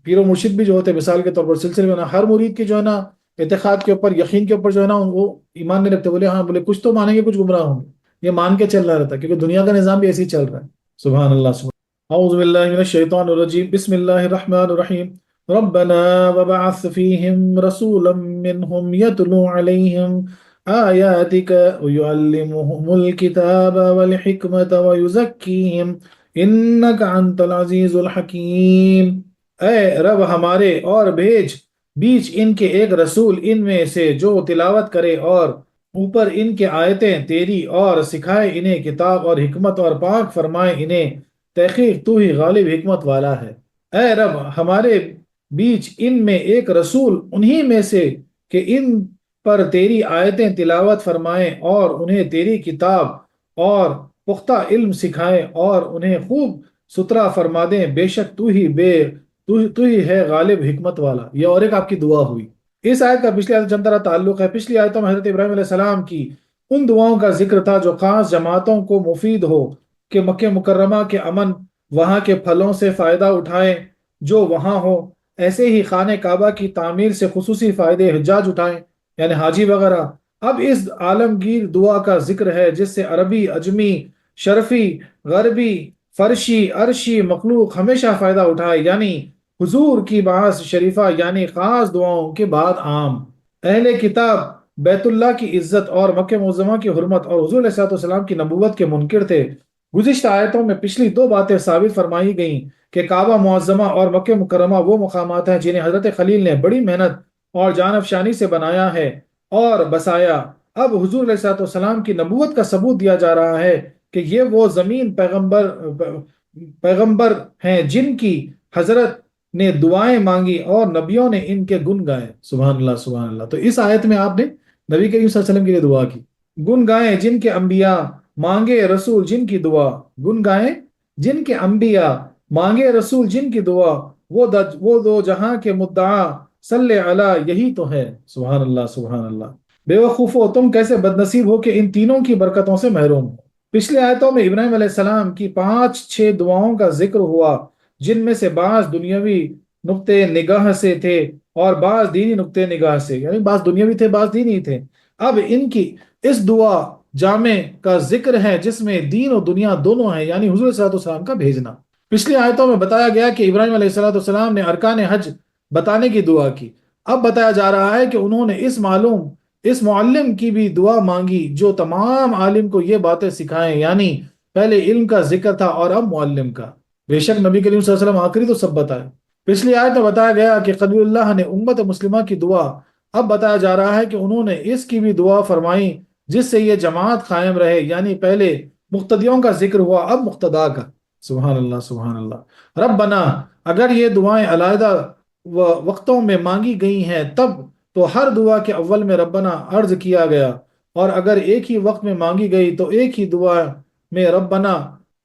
پیر و مرشد بھی جو ہوتے ہیں مثال کے طور پر سلسلے میں نا ہر مرید کی جو ہے نا اعتقاد کے اوپر یقین کے اوپر جو ہے نا وہ ایمان نہیں رکھتے، بولے ہاں بولے کچھ تو مانیں گے کچھ گمراہ ہوں گے، یہ مان کے چل رہا رہتا کیونکہ دنیا کا نظام بھی ایسے ہی چل رہا ہے۔ سبحان اللہ سبحان اعوذ باللہ من الشیطان الرجیم، بسم اللہ الرحمن الرحیم۔ ربنا وبعث فیہم رسولا منہم یتلو علیہم آیاتک ویعلمہم الکتاب والحکمت ویزکیہم انک انت العزیز الحکیم۔ اے رب ہمارے، اور بھیج بیچ ان کے ایک رسول ان میں سے جو تلاوت کرے اور اوپر ان کے آیتیں تیری، اور سکھائے انہیں کتاب اور حکمت اور پاک فرمائے انہیں، تحقیق تو ہی غالب حکمت والا ہے۔ اے رب ہمارے بیچ ان میں ایک رسول انہی میں سے کہ ان پر تیری آیتیں تلاوت فرمائیں اور انہیں تیری کتاب اور پختہ علم سکھائیں اور انہیں خوب ستھرا فرما دیں، بے شک تو ہی ہے غالب حکمت والا۔ یہ اور ایک آپ کی دعا ہوئی۔ اس آیت کا پچھلی آیت جمع تعلق ہے۔ پچھلی آیتوں میں حضرت ابراہیم علیہ السلام کی ان دعاؤں کا ذکر تھا جو خاص جماعتوں کو مفید ہو کہ مکہ مکرمہ کے امن، وہاں کے پھلوں سے فائدہ اٹھائیں جو وہاں ہو، ایسے ہی خانہ کعبہ کی تعمیر سے خصوصی فائدے حجاج اٹھائیں یعنی حاجی وغیرہ۔ اب اس عالمگیر دعا کا ذکر ہے جس سے عربی، عجمی، شرفی، غربی، فرشی، عرشی مخلوق ہمیشہ فائدہ اٹھائے، یعنی حضور کی بعث شریفہ یعنی خاص دعاؤں کے بعد عام۔ اہل کتاب بیت اللہ کی عزت اور مکہ معظمہ کی حرمت اور حضور علیہ السلام کی نبوت کے منکر تھے۔ گزشتہ آیتوں میں پچھلی دو باتیں ثابت فرمائی گئیں کہ کعبہ معظمہ اور مکہ مکرمہ وہ مقامات ہیں جنہیں حضرت خلیل نے بڑی محنت اور جان افشانی سے بنایا ہے اور بسایا۔ اب حضور علیہ السلام کی نبوت کا ثبوت دیا جا رہا ہے کہ یہ وہ زمین پیغمبر ہیں جن کی حضرت نے دعائیں مانگی اور نبیوں نے ان کے گن گائے۔ سبحان اللہ سبحان اللہ۔ تو اس آیت میں آپ نے نبی کریم صلی اللہ علیہ وسلم کے لیے دعا کی، گن گائیں جن کے انبیاء، مانگے رسول جن کی دعا، گن گائیں جن کے انبیاء، مانگے رسول جن کی دعا، وہ دو جہاں کے مدعا، صلی علی یہی تو ہے۔ سبحان اللہ سبحان اللہ۔ بے وقوفو تم کیسے بدنصیب ہو کہ ان تینوں کی برکتوں سے محروم ہو۔ پچھلے آیتوں میں ابراہیم علیہ السلام کی 5-6 دعاؤں کا ذکر ہوا جن میں سے بعض دنیاوی نقطے نگاہ سے تھے اور بعض دینی نقطے نگاہ سے، یعنی بعض دنیاوی تھے بعض دینی تھے۔ اب ان کی اس دعا جامع کا ذکر ہے جس میں دین و دنیا دونوں ہیں، یعنی حضور صلی اللہ علیہ وسلم کا بھیجنا۔ پچھلی آیتوں میں بتایا گیا کہ ابراہیم علیہ السلام نے ارکان حج بتانے کی دعا کی۔ اب بتایا جا رہا ہے کہ انہوں نے اس معلم کی بھی دعا مانگی جو تمام عالم کو یہ باتیں سکھائیں، یعنی پہلے علم کا ذکر تھا اور اب معلم کا۔ بے شک نبی کریم صلی اللہ علیہ وسلم آخری تو سب بتائے۔ پچھلی آیت میں بتایا گیا کہ قدر اللہ نے امت مسلمہ کی دعا، اب بتایا جا رہا ہے کہ انہوں نے اس کی بھی دعا فرمائی جس سے یہ جماعت قائم رہے، یعنی پہلے مقتدیوں کا ذکر ہوا اب مقتدا کا۔ سبحان اللہ سبحان اللہ۔ ربنا اگر یہ دعائیں علیحدہ وقتوں میں مانگی گئی ہیں تب تو ہر دعا کے اول میں ربنا عرض کیا گیا، اور اگر ایک ہی وقت میں مانگی گئی تو ایک ہی دعا میں ربنا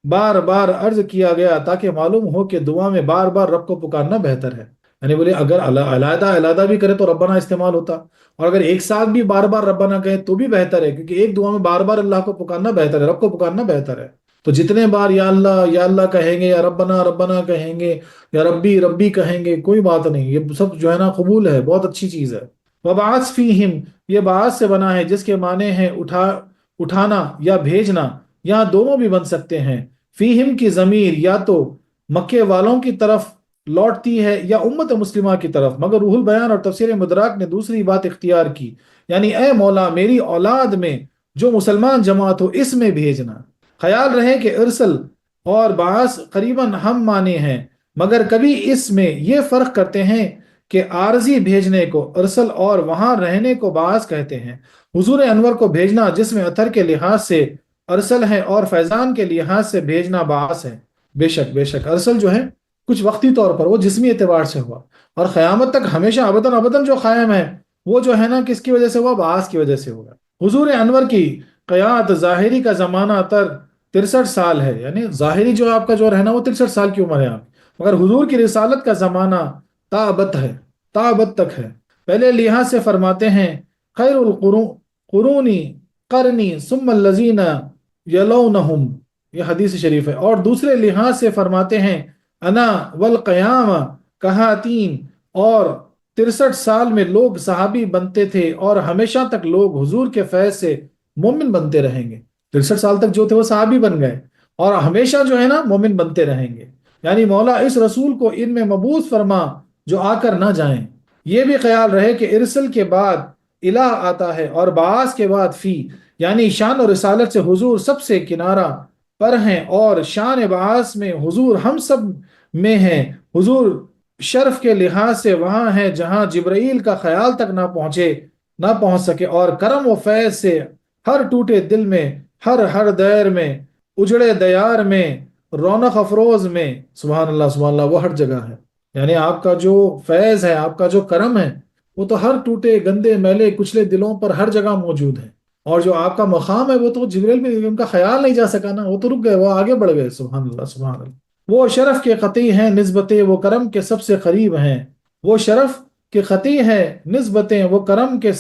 بار بار عرض کیا گیا تاکہ معلوم ہو کہ دعا میں بار بار رب کو پکارنا بہتر ہے۔ یعنی بولے اگر علیحدہ بھی کرے تو ربنا استعمال ہوتا، اور اگر ایک ساتھ بھی بار بار ربنا کہے تو بھی بہتر ہے، کیونکہ ایک دعا میں بار بار اللہ کو پکارنا بہتر ہے، رب کو پکارنا بہتر ہے۔ تو جتنے بار یا اللہ کہیں گے یا ربنا ربنا کہیں گے یا ربی ربی کہیں گے کوئی بات نہیں، یہ سب جو ہے نا قبول ہے، بہت اچھی چیز ہے۔ وبعث فیہم یہ بعث سے بنا ہے جس کے معنی ہیں اٹھانا یا بھیجنا، یہاں دونوں بھی بن سکتے ہیں۔ فیہم کی ضمیر یا تو مکے والوں کی طرف لوٹتی ہے یا امت مسلمہ کی طرف، مگر روح البیان اور تفسیر مدراک نے دوسری بات اختیار کی، یعنی اے مولا میری اولاد میں جو مسلمان جماعت ہو اس میں بھیجنا۔ خیال رہے کہ ارسل اور بعث قریباً ہم معنی ہیں، مگر کبھی اس میں یہ فرق کرتے ہیں کہ عارضی بھیجنے کو ارسل اور وہاں رہنے کو بعث کہتے ہیں۔ حضور انور کو بھیجنا جس میں اثر کے لحاظ سے ارسل ہے اور فیضان کے لحاظ سے بھیجنا بعث ہے۔ بے شک ارسل جو ہے کچھ وقتی طور پر، وہ جسمی اعتبار سے ہوا، اور قیامت تک ہمیشہ ابداً ابداً جو قائم ہے وہ جو ہے نا کس کی وجہ سے ہوا؟ بعث کی وجہ سے ہوگا۔ حضور انور کی قیادت ظاہری کا زمانہ 63 سال ہے، یعنی ظاہری جو آپ کا جو رہنا وہ 63 سال کی عمر ہے آپ، مگر حضور کی رسالت کا زمانہ تابت ہے، تابت تک ہے۔ پہلے لحاظ سے فرماتے ہیں خیر قرونی قرنی ثم الذین یلونہم، یہ حدیث شریف ہے، اور دوسرے لحاظ سے فرماتے ہیں انا والقیام کہاتین، اور 63 سال میں لوگ صحابی بنتے تھے اور ہمیشہ تک لوگ حضور کے فیض سے مومن بنتے رہیں گے۔ 63 سال تک جو تھے وہ صحابی بن گئے اور ہمیشہ جو ہے نا مومن بنتے رہیں گے، یعنی مولا اس رسول کو ان میں مبعوث فرما جو آ کر نہ جائیں۔ یہ بھی خیال رہے کہ ارسل کے بعد الہ آتا ہے اور بعث کے بعد فی، یعنی شان اور رسالت سے حضور سب سے کنارہ پر ہیں، اور شان بعث میں حضور ہم سب میں ہیں۔ حضور شرف کے لحاظ سے وہاں ہے جہاں جبرائیل کا خیال تک نہ پہنچ سکے، اور کرم و فیض سے ہر ٹوٹے دل میں، ہر دیر میں، اجڑے دیار میں، رونق افروز میں، سبحان اللہ سبحان اللہ، وہ ہر جگہ ہے۔ یعنی آپ کا جو فیض ہے، آپ کا جو کرم ہے، وہ تو ہر ٹوٹے گندے میلے کچلے دلوں پر ہر جگہ موجود ہے، اور جو آپ کا مقام ہے وہ تو جبریل میں ان کا خیال نہیں جا سکا نا، وہ تو رک گئے، وہ آگے بڑھ گئے، سبحان اللہ سبحان اللہ۔ وہ شرف کے قطعی ہیں نسبتیں، وہ کرم کے سب سے قریب ہیں، وہ شرف کے قطعی ہیں نسبتیں، وہ کرم کے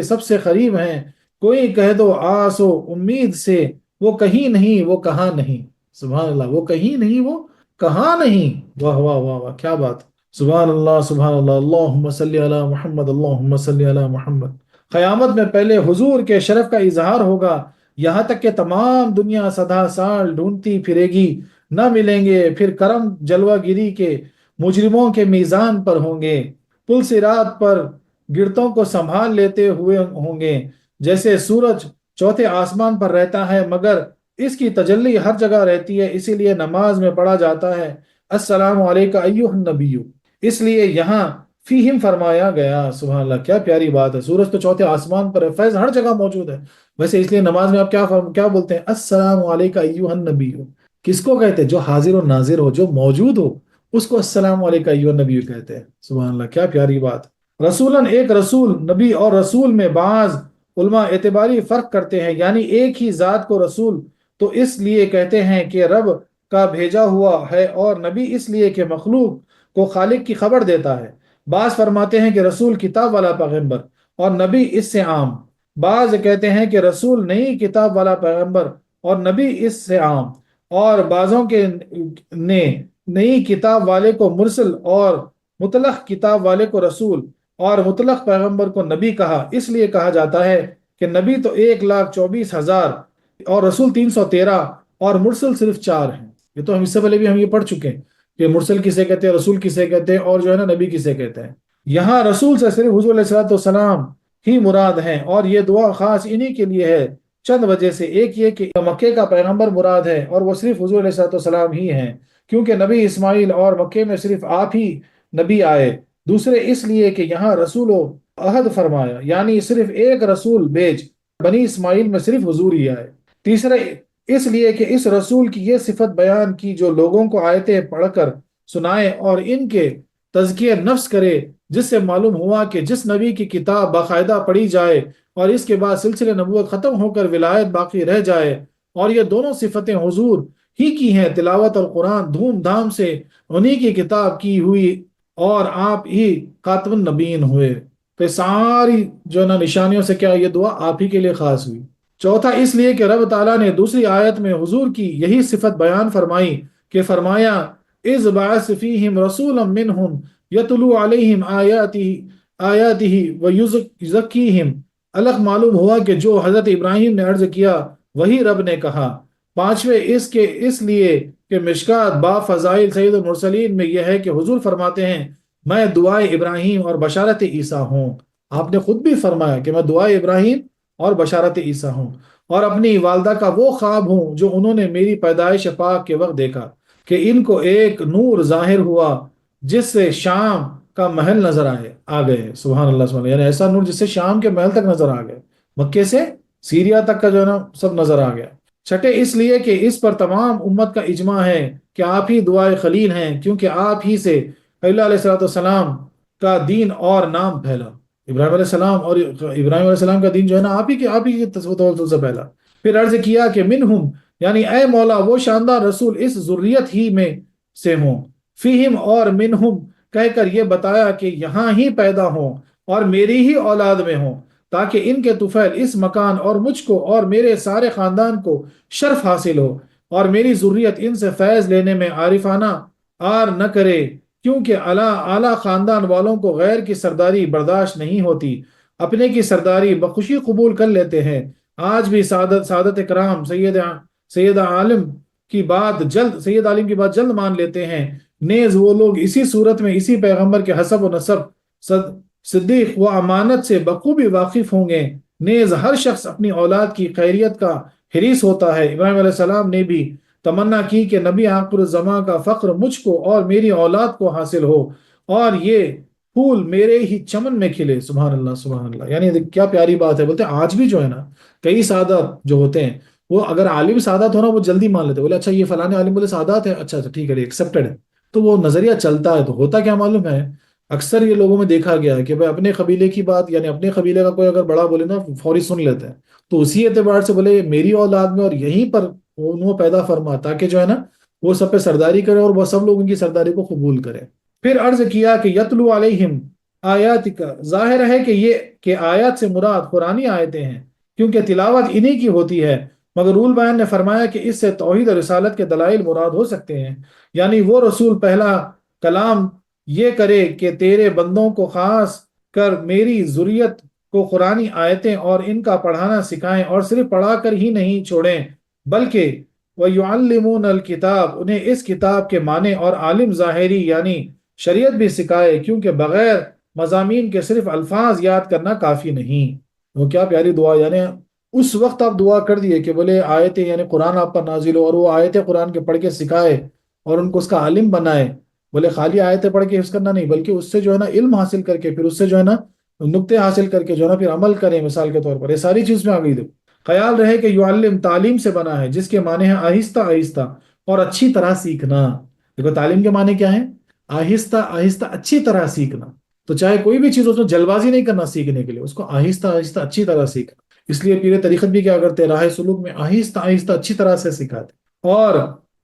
سب سے قریب ہیں۔ کوئی کہہ دو آس و امید سے، وہ کہیں نہیں وہ کہاں نہیں، سبحان اللہ، وہ کہیں نہیں وہ کہاں نہیں، واہ واہ واہ واہ، کیا بات، سبحان اللہ سبحان اللہ، اللہم صلی علی محمد، اللہم صلی علی محمد۔ قیامت میں پہلے حضور کے شرف کا اظہار ہوگا، یہاں تک کہ تمام دنیا سدا سال ڈھونڈتی پھرے گی، نہ ملیں گے، پھر کرم جلوہ گری کے مجرموں کے میزان پر ہوں گے، پل صراط پر گرتوں کو سنبھال لیتے ہوئے ہوں گے، جیسے سورج چوتھے آسمان پر رہتا ہے مگر اس کی تجلی ہر جگہ رہتی ہے، اسی لیے نماز میں پڑھا جاتا ہے السلام علیکہ ایھا النبی، اس لیے یہاں فیہم فرمایا گیا۔ سبحان اللہ، کیا پیاری بات ہے، سورج تو چوتھے آسمان پر ہے، فیض ہر جگہ موجود ہے، ویسے اس لیے نماز میں آپ کیا بولتے ہیں؟ السلام علیکہ ایھا النبی۔ کس کو کہتے ہیں؟ جو حاضر و ناظر ہو، جو موجود ہو، اس کو السلام علیکہ ایھا النبی کہتے ہیں۔ سبحان اللہ، کیا پیاری بات۔ رسولاً، ایک رسول، نبی اور رسول میں بعض علماء اعتباری فرق کرتے ہیں، یعنی ایک ہی ذات کو رسول تو اس لیے کہتے ہیں کہ رب کا بھیجا ہوا ہے، اور نبی اس لیے کہ مخلوق کو خالق کی خبر دیتا ہے۔ بعض فرماتے ہیں کہ رسول کتاب والا پیغمبر اور نبی اس سے عام، بعض کہتے ہیں کہ رسول نئی کتاب والا پیغمبر اور نبی اس سے عام، اور بعضوں کے نے نئی کتاب والے کو مرسل اور مطلق کتاب والے کو رسول اور مطلق پیغمبر کو نبی کہا، اس لیے کہا جاتا ہے کہ نبی تو 1,24,000 اور رسول 313 اور مرسل صرف 4 ہیں۔ یہ تو ہم اس سے پہلے بھی ہم یہ پڑھ چکے ہیں کہ مرسل کسے کہتے ہیں، رسول کسے کہتے ہیں، اور جو ہے نا نبی کسے کہتے ہیں۔ یہاں رسول سے صرف حضور علیہ السلام ہی مراد ہیں، اور یہ دعا خاص انہی کے لیے ہے چند وجہ سے۔ ایک یہ کہ مکے کا پیغمبر مراد ہے اور وہ صرف حضور علیہ السلام ہی ہیں، کیونکہ نبی اسماعیل اور مکے میں صرف آپ ہی نبی آئے۔ دوسرے اس لیے کہ یہاں رسول و عہد فرمایا، یعنی صرف ایک رسول بھیج، بنی اسماعیل میں صرف حضور ہی آئے۔ تیسرے اس لیے کہ اس رسول کی یہ صفت بیان کی جو لوگوں کو آیتیں پڑھ کر سنائے اور ان کے تزکیہ نفس کرے، جس سے معلوم ہوا کہ جس نبی کی کتاب باقاعدہ پڑھی جائے اور اس کے بعد سلسلے نبوت ختم ہو کر ولایت باقی رہ جائے، اور یہ دونوں صفتیں حضور ہی کی ہیں، تلاوت اور قرآن دھوم دھام سے انہی کی کتاب کی ہوئی اور آپ ہی خاتم النبیین ہوئے، تو ساری جو نا نشانیوں سے کیا یہ دعا آپ ہی کے لیے خاص ہوئی۔ چوتھا اس لیے کہ رب تعالیٰ نے دوسری آیت میں حضور کی یہی صفت بیان فرمائی کہ فرمایا اذ بعث فیہم رسولا منہم یتلو علیہم آیاتہ ویزکیہم۔ الگ معلوم ہوا کہ جو حضرت ابراہیم نے عرض کیا وہی رب نے کہا۔ پانچویں اس لیے کہ مشکات باب فضائل سید المرسلین میں یہ ہے کہ حضور فرماتے ہیں میں دعائے ابراہیم اور بشارت عیسیٰ ہوں۔ آپ نے خود بھی فرمایا کہ میں دعائے ابراہیم اور بشارت عیسیٰ ہوں، اور اپنی والدہ کا وہ خواب ہوں جو انہوں نے میری پیدائش پاک کے وقت دیکھا کہ ان کو ایک نور ظاہر ہوا جس سے شام کا محل نظر آ گئے۔ سبحان اللہ سبحان اللہ، یعنی ایسا نور جس سے شام کے محل تک نظر آ گئے، مکے سے سیریا تک کا جو ہے نا سب نظر آ گیا۔ چھٹے اس لیے کہ اس پر تمام امت کا اجماع ہے کہ آپ ہی دعائے خلیل ہیں، کیونکہ آپ ہی سے خلیل علیہ السلام کا دین اور نام پھیلا۔ ابراہیم علیہ السلام اور ابراہیم علیہ السلام کا دین جو ہے نا آپ ہی کے توسل سے پھیلا۔ پھر عرض کیا کہ منہم، یعنی اے مولا وہ شاندار رسول اس ذریت ہی میں سے ہوں، فیہم اور منہم کہہ کر یہ بتایا کہ یہاں ہی پیدا ہوں اور میری ہی اولاد میں ہوں، تاکہ ان کے طفیل اس مکان اور مجھ کو اور میرے سارے خاندان کو شرف حاصل ہو، اور میری ذریت ان سے فیض لینے میں عارفانہ آر نہ کرے، کیونکہ اعلیٰ خاندان والوں کو غیر کی سرداری برداشت نہیں ہوتی، اپنے کی سرداری بخوشی قبول کر لیتے ہیں۔ آج بھی سعادت کرام سید عالم کی بات جلد مان لیتے ہیں، نیز وہ لوگ اسی صورت میں اسی پیغمبر کے حسب و نسب، صدیق و امانت سے بخوبی واقف ہوں گے۔ نیز ہر شخص اپنی اولاد کی خیریت کا حریص ہوتا ہے۔ ابراہیم علیہ السلام نے بھی تمنا کی کہ نبی آخر الزماں کا فخر مجھ کو اور میری اولاد کو حاصل ہو، اور یہ پھول میرے ہی چمن میں کھلے۔ سبحان اللہ سبحان اللہ، یعنی کیا پیاری بات ہے۔ بولتے ہیں آج بھی جو ہے نا کئی سادات جو ہوتے ہیں، وہ اگر عالم سادات ہونا وہ جلدی مان لیتے، بولے اچھا یہ فلانے عالم بولے سادات ہے، اچھا اچھا ٹھیک ہے ایکسپٹڈ ہے، تو وہ نظریہ چلتا ہے۔ تو ہوتا کیا معلوم ہے، اکثر یہ لوگوں میں دیکھا گیا ہے کہ بھائی اپنے قبیلے کی بات، یعنی اپنے قبیلے کا کوئی اگر بڑا بولے نا فوری سن لیتے ہیں، تو اسی اعتبار سے بولے میری اولاد میں اور یہیں پر انہوں پیدا فرما، تاکہ جو ہے نا وہ سب پہ سرداری کرے اور وہ سب لوگ ان کی سرداری کو قبول کرے۔ پھر عرض کیا کہ یتلو علیہم آیات کا، ظاہر ہے کہ یہ کہ آیات سے مراد قرآنی آیتیں ہیں، کیونکہ تلاوت انہی کی ہوتی ہے، مگر رول بیان نے فرمایا کہ اس سے توحید اور رسالت کے دلائل مراد ہو سکتے ہیں، یعنی وہ رسول پہلا کلام یہ کرے کہ تیرے بندوں کو خاص کر میری ذریت کو قرآنی آیتیں اور ان کا پڑھانا سکھائیں، اور صرف پڑھا کر ہی نہیں چھوڑیں بلکہ وَيُعَلِّمُونَ الْكِتَابَ، انہیں اس کتاب کے معنی اور عالم ظاہری یعنی شریعت بھی سکھائے، کیونکہ بغیر مضامین کے صرف الفاظ یاد کرنا کافی نہیں۔ وہ کیا پیاری دعا، یعنی اس وقت آپ دعا کر دیے کہ بولے آیتیں یعنی قرآن آپ پر نازل ہو اور وہ آیتیں قرآن کے پڑھ کے سکھائے اور ان کو اس کا عالم بنائے۔ بولے خالی آیتیں پڑھ کے حفظ کرنا نہیں، بلکہ اس سے جو ہے نا علم حاصل کر کے، پھر اس سے جو ہے نا نقطے حاصل کر کے جو ہے نا پھر عمل کریں، مثال کے طور پر یہ ساری چیز میں آ گئی۔ خیال رہے کہ یعلم تعلیم سے بنا ہے، جس کے معنی ہے آہستہ آہستہ اور اچھی طرح سیکھنا۔ دیکھو تعلیم کے معنی کیا ہے، آہستہ آہستہ اچھی طرح سیکھنا۔ تو چاہے کوئی بھی چیز، اس میں جلد بازی نہیں کرنا سیکھنے کے لیے، اس کو آہستہ آہستہ اچھی طرح سیکھنا۔ اس لیے پیر طریقت بھی کیا کرتے، راہ سلوک میں آہستہ آہستہ اچھی طرح سے سکھاتے۔ اور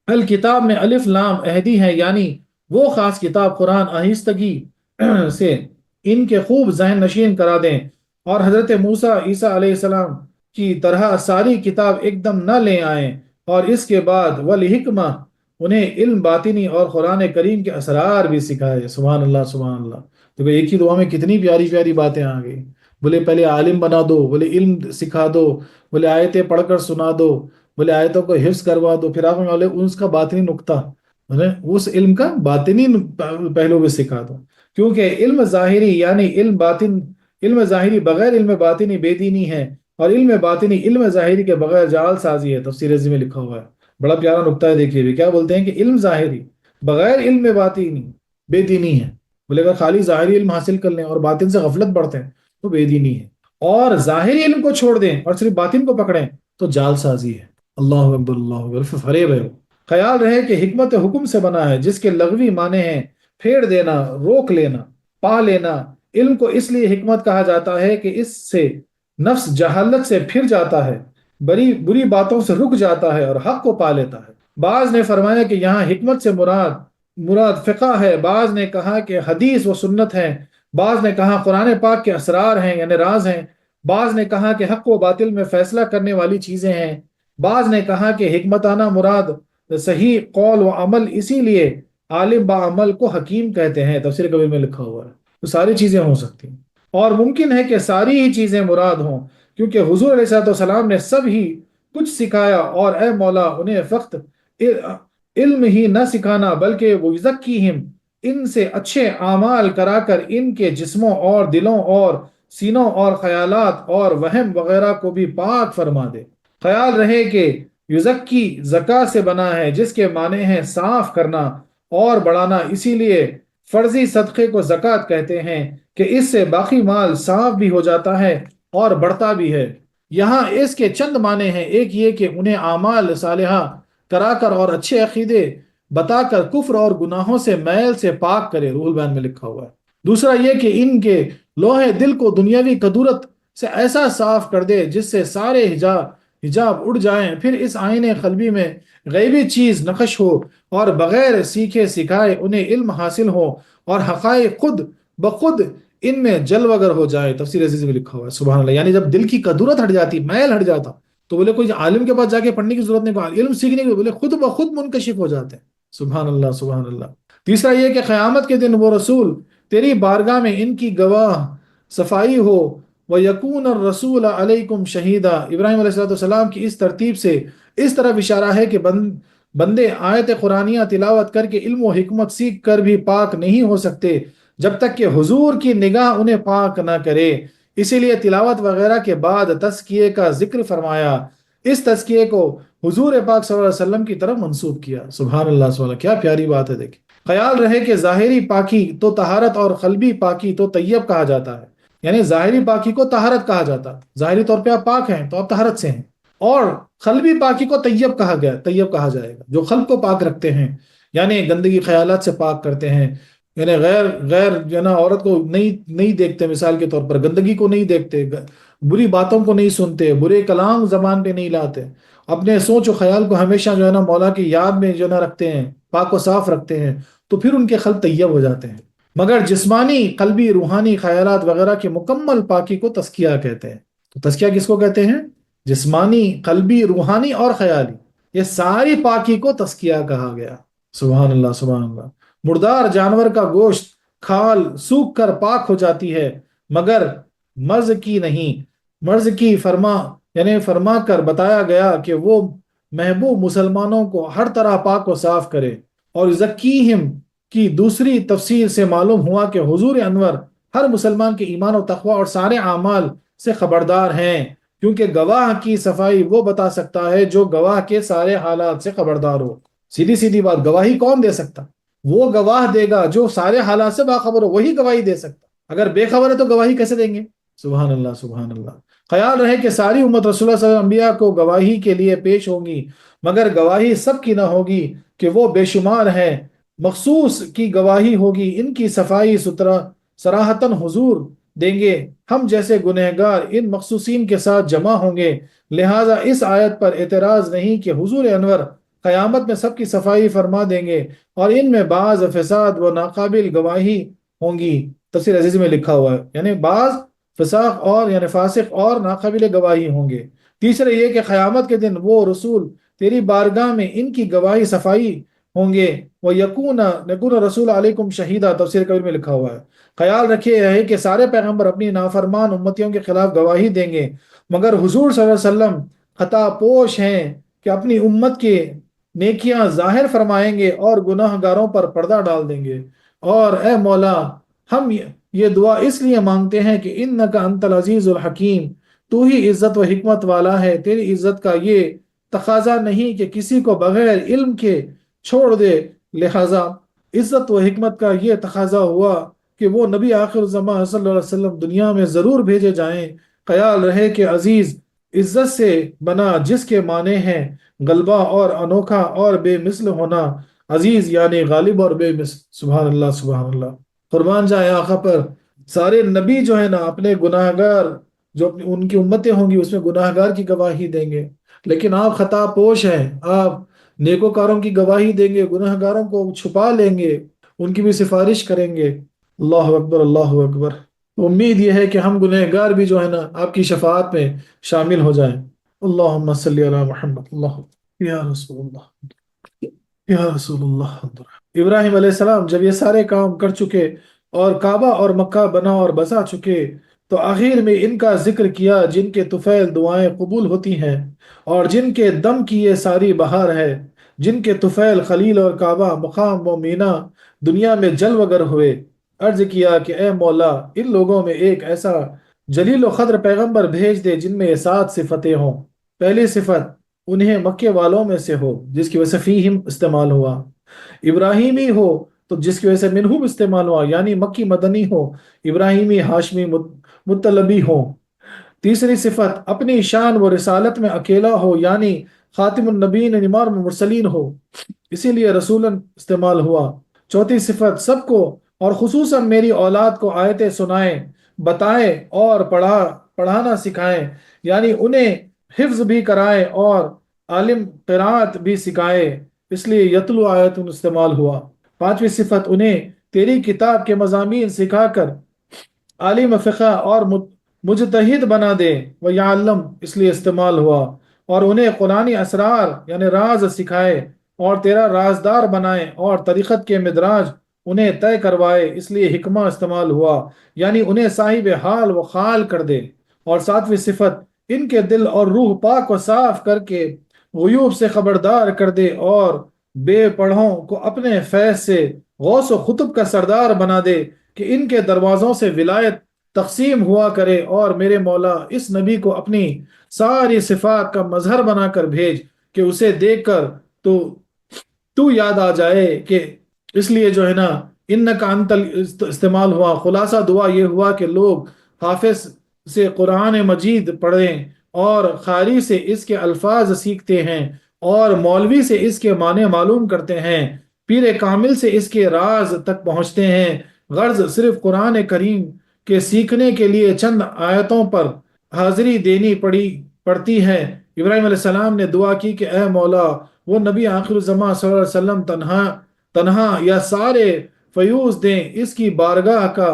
الکتاب میں الف لام عہدی ہے، یعنی وہ خاص کتاب قرآن آہستگی سے ان کے خوب ذہن نشین کرا دیں، اور حضرت موسیٰ عیسیٰ علیہ السلام کی طرح ساری کتاب ایک دم نہ لے آئیں، اور اس کے بعد والحکمہ، انہیں علم باطنی اور قرآن کریم کے اسرار بھی سکھائے۔ سبحان اللہ سبحان اللہ۔ تو ایک ہی دعا میں کتنی پیاری پیاری باتیں آ گئی۔ بولے پہلے عالم بنا دو، بولے علم سکھا دو، بولے آیتیں پڑھ کر سنا دو، بولے آیتوں کو حفظ کروا دو، پھر آپ میں بولے اس کا باطنی نقطہ، اس علم کا باطنی پہلو بھی سکھا دو، کیونکہ علم ظاہری یعنی علم باطن، علم ظاہری بغیر علم باطنی بے دینی ہے، اور علم باطنی علم ظاہری کے بغیر جعل سازی ہے۔ تفسیر رضی میں لکھا ہوا ہے، بڑا پیارا نقطہ ہے، دیکھیے بھی کیا بولتے ہیں کہ علم ظاہری بغیر علم باطنی بے دینی ہے۔ بولے اگر خالی ظاہری علم حاصل کر لیں اور باطن سے غفلت بڑھتے ہیں تو بے دینی ہے، اور ظاہری علم کو چھوڑ دیں اور صرف باطن کو پکڑیں تو جعل سازی ہے۔ اللہ اکبر اللہ اکبر، فریب ہے۔ خیال رہے کہ حکمت حکم سے بنا ہے، جس کے لغوی معنی ہیں پھیڑ دینا، روک لینا، پا لینا۔ علم کو اس لیے حکمت کہا جاتا ہے کہ اس سے نفس جہالت سے پھر جاتا ہے، بری باتوں سے رک جاتا ہے اور حق کو پا لیتا ہے۔ بعض نے فرمایا کہ یہاں حکمت سے مراد فقہ ہے، بعض نے کہا کہ حدیث و سنت ہے، بعض نے کہا قرآن پاک کے اسرار ہیں یعنی راز ہیں، بعض نے کہا کہ حق و باطل میں فیصلہ کرنے والی چیزیں ہیں، بعض نے کہا کہ حکمتانہ مراد صحیح قول و عمل، اسی لیے عالم با عمل کو حکیم کہتے ہیں۔ تفسیر کبیر میں لکھا ہوا ہے۔ تو ساری چیزیں ہو سکتی ہیں، اور ممکن ہے کہ ساری ہی چیزیں مراد ہوں، کیونکہ حضور علیہ السلام نے سب ہی کچھ سکھایا، اور اے مولا انہیں فقط علم ہی نہ سکھانا بلکہ وہ یزکیہم، ان سے اچھے اعمال کرا کر ان کے جسموں اور دلوں اور سینوں اور خیالات اور وہم وغیرہ کو بھی پاک فرما دے۔ خیال رہے کہ یزکی زکا سے بنا ہے، جس کے معنی ہے صاف کرنا اور بڑھانا، اسی لیے فرضی صدقے کو زکوٰۃ کہتے ہیں کہ اس سے باقی مال صاف بھی ہو جاتا ہے اور بڑھتا بھی ہے۔ یہاں اس کے چند معنی ہیں، ایک یہ کہ انہیں اعمال صالحہ کرا کر اور اچھے عقیدے بتا کر کفر اور گناہوں سے میل سے پاک کرے، روح البیان میں لکھا ہوا ہے۔ دوسرا یہ کہ ان کے لوہے دل کو دنیاوی قدورت سے ایسا صاف کر دے جس سے سارے حجاب اڑ جائیں، پھر اس آئین قلبی میں غیبی چیز نقش ہو اور بغیر سیکھے سکھائے انہیں علم حاصل ہو اور حقائق خود بخود ان میں جلوگر ہو جائے۔ تفسیر عزیز میں لکھا ہوا ہے، سبحان اللہ، یعنی جب دل کی قدورت ہٹ جاتی، میل ہٹ جاتا، تو بولے کوئی عالم کے پاس جا کے پڑھنے کی ضرورت نہیں، کوئی علم سیکھنے کی، بولے خود بخود منکشف ہو جاتے ہیں۔ سبحان اللہ سبحان اللہ۔ تیسرا یہ کہ قیامت کے دن وہ رسول تیری بارگاہ میں ان کی گواہ صفائی ہو، وَيَكُونَ الرَّسُولَ عَلَيْكُمْ شَهِيدًا۔ ابراہیم علیہ السلام کی اس ترتیب سے اس طرف اشارہ ہے کہ بندے آیت قرآنیہ تلاوت کر کے علم و حکمت سیکھ کر بھی پاک نہیں ہو سکتے جب تک کہ حضور کی نگاہ انہیں پاک نہ کرے، اسی لیے تلاوت وغیرہ کے بعد تزکیے کا ذکر فرمایا، اس تزکیے کو حضور پاک صلی اللہ علیہ وسلم کی طرف منسوب کیا۔ سبحان اللہ سبحان اللہ، کیا پیاری بات ہے۔ دیکھیں، خیال رہے کہ ظاہری پاکی تو طہارت اور قلبی پاکی تو طیب کہا جاتا ہے، یعنی ظاہری پاکی کو طہارت کہا جاتا ہے، ظاہری طور پہ آپ پاک ہیں تو آپ طہارت سے ہیں، اور قلبی پاکی کو طیب کہا گیا، طیب کہا جائے گا جو قلب کو پاک رکھتے ہیں، یعنی گندگی خیالات سے پاک کرتے ہیں، یعنی غیر جو ہے نا عورت کو نہیں دیکھتے، مثال کے طور پر گندگی کو نہیں دیکھتے، بری باتوں کو نہیں سنتے، برے کلام زبان پہ نہیں لاتے، اپنے سوچ و خیال کو ہمیشہ جو ہے نا مولا کی یاد میں جو ہے نا رکھتے ہیں، پاک و صاف رکھتے ہیں، تو پھر ان کے قلب طیب ہو جاتے ہیں۔ مگر جسمانی، قلبی، روحانی خیالات وغیرہ کی مکمل پاکی کو تزکیہ کہتے ہیں۔ تو تزکیہ کس کو کہتے ہیں؟ جسمانی، قلبی، روحانی اور خیالی، یہ ساری پاکی کو تزکیہ کہا گیا۔ سبحان اللہ سبحان اللہ۔ مردار جانور کا گوشت کھال سوکھ کر پاک ہو جاتی ہے، مگر مرض کی نہیں، مرض کی فرما کر بتایا گیا کہ وہ محبوب مسلمانوں کو ہر طرح پاک و صاف کرے۔ اور زکیہم کی دوسری تفسیر سے معلوم ہوا کہ حضور انور ہر مسلمان کے ایمان و تقوی اور سارے اعمال سے خبردار ہیں، کیونکہ گواہ کی صفائی وہ بتا سکتا ہے جو گواہ کے سارے حالات سے خبردار ہو۔ سیدھی سیدھی بات، گواہی کون دے سکتا؟ وہ گواہ دے گا جو سارے حالات سے باخبر ہو، وہی گواہی دے سکتا، اگر بے خبر ہے تو گواہی کیسے دیں گے؟ سبحان اللہ سبحان اللہ۔ خیال رہے کہ ساری امت رسول اللہ صلی اللہ علیہ وسلم انبیاء کو گواہی کے لیے پیش ہوگی، مگر گواہی سب کی نہ ہوگی کہ وہ بے شمار ہیں، مخصوص کی گواہی ہوگی، ان کی صفائی ستھرا صراحتاً حضور دیں گے، ہم جیسے گنہگار ان مخصوصین کے ساتھ جمع ہوں گے، لہٰذا اس آیت پر اعتراض نہیں کہ حضور انور قیامت میں سب کی صفائی فرما دیں گے اور ان میں بعض فساد و ناقابل گواہی ہوں گی۔ تفسیر عزیز میں لکھا ہوا ہے، یعنی بعض فساق اور یعنی فاسق اور ناقابل گواہی ہوں گے۔ تیسرے یہ کہ قیامت کے دن وہ رسول تیری بارگاہ میں ان کی گواہی صفائی ہوں گے، وَيَكُونَ رسول علیکم شہیدہ، تفسیر کبیر میں لکھا ہوا ہے۔ خیال رکھے ہے کہ سارے پیغمبر اپنی نافرمان امتیوں کے خلاف گواہی دیں گے، مگر حضور صلی اللہ علیہ وسلم خطا پوش ہیں کہ اپنی امت کے نیکیاں ظاہر فرمائیں گے اور گناہ گاروں پر پردہ ڈال دیں گے۔ اور اے مولا، ہم یہ دعا اس لیے مانگتے ہیں کہ انک انت العزیز الحکیم، تو ہی عزت و حکمت والا ہے، تیری عزت کا یہ تقاضا نہیں کہ کسی کو بغیر علم کے چھوڑ دے، لہذا عزت و حکمت کا یہ تقاضا ہوا کہ وہ نبی آخر الزمان صلی اللہ علیہ وسلم دنیا میں ضرور بھیجے جائیں۔ خیال رہے کہ عزیز عزت سے بنا جس کے معنی ہیں غلبہ اور انوکھا اور بے مثل ہونا، عزیز یعنی غالب اور بے مثل۔ سبحان اللہ سبحان اللہ۔ قربان جائے آقا پر، سارے نبی جو ہے نا اپنے گناہ گار، جو ان کی امتیں ہوں گی اس میں گناہ گار کی گواہی دیں گے، لیکن آپ خطا پوش ہیں، آپ نیکوکاروں کی گواہی دیں گے، گناہ گاروں کو چھپا لیں گے، ان کی بھی سفارش کریں گے۔ اللہ اکبر اللہ اکبر۔ امید یہ ہے کہ ہم گناہ گار بھی جو ہے نا آپ کی شفاعت میں شامل ہو جائیں۔ اللہم صلی علی محمد، اللہ یا رسول اللہ یا رسول اللہ۔ ابراہیم علیہ السلام جب یہ سارے کام کر چکے اور کعبہ اور مکہ بنا اور بسا چکے تو آخر میں ان کا ذکر کیا جن کے طفیل دعائیں قبول ہوتی ہیں اور جن کے دم کی یہ ساری بہار ہے، جن کے طفیل خلیل اور کعبہ مقام و مینا دنیا میں جلوگر ہوئے۔ عرض کیا کہ اے مولا، ان لوگوں میں ایک ایسا جلیل و قدر پیغمبر بھیج دے جن میں یہ 7 صفتیں ہوں۔ پہلی صفت انہیں مکے والوں میں سے ہو، جس کی وجہ سے فیہم استعمال ہوا، ابراہیمی ہو تو جس کی وجہ سے منہم استعمال ہوا، یعنی مکی مدنی ہو، ابراہیمی ہاشمی مطلبی ہو۔ تیسری صفت اپنی شان و رسالت میں اکیلا ہو، یعنی خاتم النبیین امام المرسلین ہو، اسی لیے رسولن استعمال ہوا۔ چوتھی صفت سب کو اور خصوصاً میری اولاد کو آیتیں سنائیں، بتائیں اور پڑھانا سکھائیں، یعنی انہیں حفظ بھی کرائیں اور عالم قرات بھی سکھائے، اس لیے یتلو آیت استعمال ہوا۔ پانچویں صفت انہیں تیری کتاب کے مضامین سکھا کر عالم فقہ اور مجتہد بنا دے، وہ یعلم اس لیے استعمال ہوا، اور انہیں قرآنی اسرار یعنی راز سکھائے اور تیرا رازدار بنائے، اور طریقت کے مدراج انہیں طے کروائے، اس لیے حکمہ استعمال ہوا، یعنی انہیں صاحب حال و خال کر دے۔ اور ساتویں صفت ان کے دل اور روح پاک و صاف کر کے غیوب سے خبردار کر دے، اور بے پڑھوں کو اپنے فیض سے غوث و خطب کا سردار بنا دے کہ ان کے دروازوں سے ولایت تقسیم ہوا کرے، اور میرے مولا اس نبی کو اپنی ساری صفات کا مظہر بنا کر بھیج کہ اسے دیکھ کر تو یاد آ جائے، کہ اس لیے جو ہے نا انکا انت استعمال ہوا۔ خلاصہ دعا یہ ہوا کہ لوگ حافظ سے قرآن مجید پڑھیں اور قاری سے اس کے الفاظ سیکھتے ہیں، اور مولوی سے اس کے معنی معلوم کرتے ہیں، پیر کامل سے اس کے راز تک پہنچتے ہیں۔ غرض صرف قرآن کریم کے سیکھنے کے لیے چند آیتوں پر حاضری دینی پڑتی ہے۔ ابراہیم علیہ السلام نے دعا کی کہ اے مولا وہ نبی آخر الزمان صلی اللہ علیہ وسلم تنہا یا سارے فیوز دیں، اس کی بارگاہ کا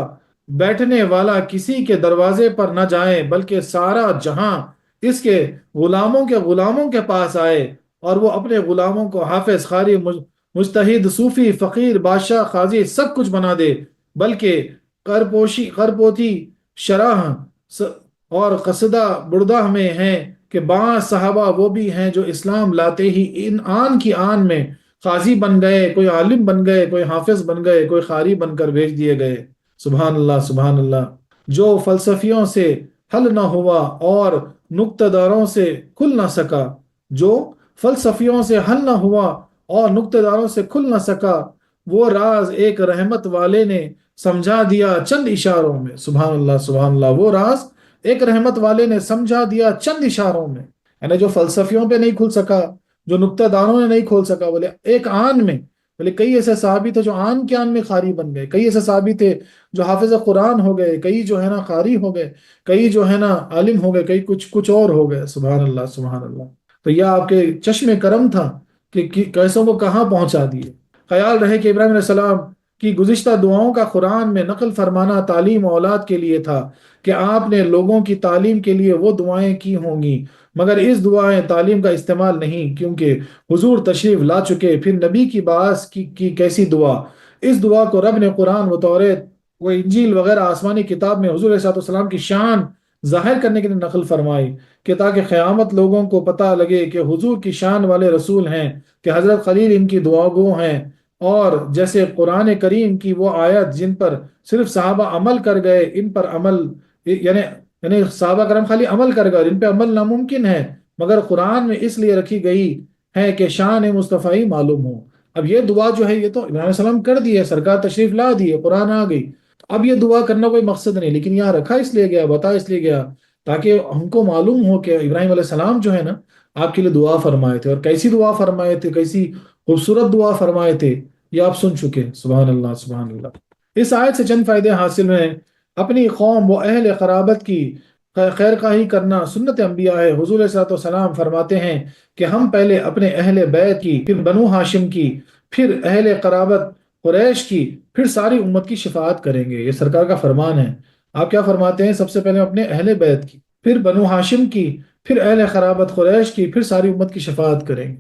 بیٹھنے والا کسی کے دروازے پر نہ جائے، بلکہ سارا جہاں اس کے غلاموں کے پاس آئے، اور وہ اپنے غلاموں کو حافظ، قاری، مجتہد، صوفی، فقیر، بادشاہ، قاضی سب کچھ بنا دے، بلکہ قرپوتی شرح اور قصدہ بردہ میں ہیں کہ بعض صحابہ وہ بھی ہیں جو اسلام لاتے ہی آن کی آن میں قاضی بن گئے، کوئی عالم بن گئے، کوئی حافظ بن گئے، کوئی قاری بن کر بھیج دیے گئے۔ سبحان اللہ سبحان اللہ۔ جو فلسفیوں سے حل نہ ہوا اور نکتہ داروں سے کھل نہ سکا، جو فلسفیوں سے حل نہ ہوا اور نکتہ داروں سے کھل نہ سکا، وہ راز ایک رحمت والے نے سمجھا دیا چند اشاروں میں۔ سبحان اللہ سبحان اللہ۔ وہ راز ایک رحمت والے نے سمجھا دیا چند اشاروں میں، یعنی جو فلسفیوں پہ نہیں کھل سکا، جو نکتہ داروں نے نہیں کھول سکا، بولے ایک آن میں، بولے کئی ایسے صحابی تھے جو آن کے آن میں قاری بن گئے، کئی ایسے صحابی تھے جو حافظ قرآن ہو گئے، کئی جو ہے نا قاری ہو گئے، کئی جو ہے نا عالم ہو گئے، کئی کچھ اور ہو گئے۔ سبحان اللہ سبحان اللہ۔ تو یہ آپ کے چشم کرم تھا کہ کیسوں کو کہاں پہنچا دیے۔ خیال رہے کہ ابراہیم علیہ السلام کی گزشتہ دعاؤں کا قرآن میں نقل فرمانا تعلیم اولاد کے لیے تھا، کہ آپ نے لوگوں کی تعلیم کے لیے وہ دعائیں کی ہوں گی، مگر اس دعائیں تعلیم کا استعمال نہیں، کیونکہ حضور تشریف لا چکے۔ پھر نبی کی باعث کی کیسی دعا؟ اس دعا کو رب نے قرآن و توریت و انجیل وغیرہ آسمانی کتاب میں حضور علیہ السلام کی شان ظاہر کرنے کے لیے نقل فرمائی، کہ تاکہ قیامت لوگوں کو پتہ لگے کہ حضور کی شان والے رسول ہیں، کہ حضرت خلیل ان کی دعا گو ہیں، اور جیسے قرآن کریم کی وہ آیت جن پر صرف صحابہ عمل کر گئے، ان پر عمل یعنی صحابہ کرام خالی عمل کر گئے، ان پہ عمل ناممکن ہے، مگر قرآن میں اس لیے رکھی گئی ہے کہ شان مصطفی معلوم ہو۔ اب یہ دعا جو ہے یہ تو ابراہیم علیہ السلام کر دی ہے، سرکار تشریف لا دی ہے، قرآن آ گئی، اب یہ دعا کرنا کوئی مقصد نہیں، لیکن یہاں رکھا اس لیے گیا، بتا اس لیے گیا تاکہ ہم کو معلوم ہو کہ ابراہیم علیہ السلام جو ہے نا آپ کے لیے دعا فرمائے تھے، اور کیسی دعا فرمائے تھے، کیسی خوبصورت دعا فرمائے تھے، یہ آپ سن چکے۔ سبحان اللہ سبحان اللہ۔ اس آیت سے چند فائدے حاصل ہیں۔ اپنی قوم و اہل قرابت کی خیر خواہی کرنا سنت انبیاء ہے۔ حضور علیہ السلام فرماتے ہیں کہ ہم پہلے اپنے اہل بیت کی، پھر بنو ہاشم کی، پھر اہل قرابت قریش کی، پھر ساری امت کی شفاعت کریں گے۔ یہ سرکار کا فرمان ہے۔ آپ کیا فرماتے ہیں؟ سب سے پہلے اپنے اہل بیت کی، پھر بنو ہاشم کی، پھر اہل قرابت قریش کی، پھر ساری امت کی شفاعت کریں گے۔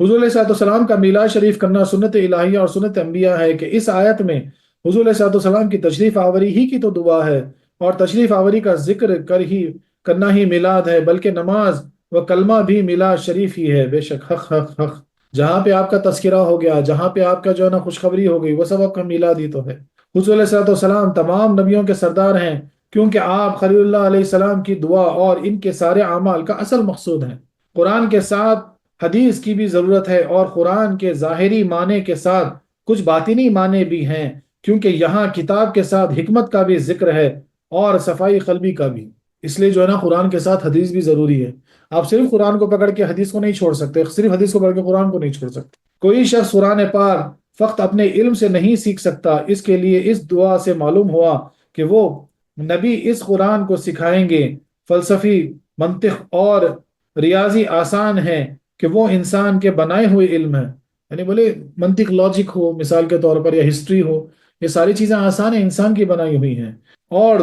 حضور علیہ السلام کا میلاد شریف کرنا سنت الہیہ اور سنت انبیاء ہے، کہ اس آیت میں حضور علیہ السلام کی تشریف آوری ہی کی تو دعا ہے، اور تشریف آوری کا ذکر کرنا ہی میلاد ہے، بلکہ نماز و کلمہ بھی میلاد شریف ہی ہے۔ بے شک حق حق حق، جہاں پہ آپ کا تذکرہ ہو گیا، جہاں پہ آپ کا جو ہے نا خوشخبری ہو گئی، وہ سب آپ کا میلاد ہی تو ہے۔ حضور علیہ السلام تمام نبیوں کے سردار ہیں، کیونکہ آپ خلیل اللہ علیہ السلام کی دعا اور ان کے سارے اعمال کا اصل مقصود ہیں۔ قرآن کے ساتھ حدیث کی بھی ضرورت ہے، اور قرآن کے ظاہری معنی کے ساتھ کچھ باطنی معنی بھی ہیں، کیونکہ یہاں کتاب کے ساتھ حکمت کا بھی ذکر ہے اور صفائی قلبی کا بھی۔ اس لیے جو ہے نا قرآن کے ساتھ حدیث بھی ضروری ہے. آپ صرف قرآن کو پکڑ کے حدیث کو نہیں چھوڑ سکتے، صرف حدیث کو پکڑ کے قرآن کو نہیں چھوڑ سکتے. کوئی شخص قرآن پاک فقط اپنے علم سے نہیں سیکھ سکتا. اس کے لیے اس دعا سے معلوم ہوا کہ وہ نبی اس قرآن کو سکھائیں گے. فلسفی، منطق اور ریاضی آسان ہے کہ وہ انسان کے بنائے ہوئے علم ہے. یعنی بولے منطق، لاجک ہو مثال کے طور پر، یا ہسٹری ہو، یہ ساری چیزیں آسان ہیں، انسان کی بنائی ہوئی ہیں اور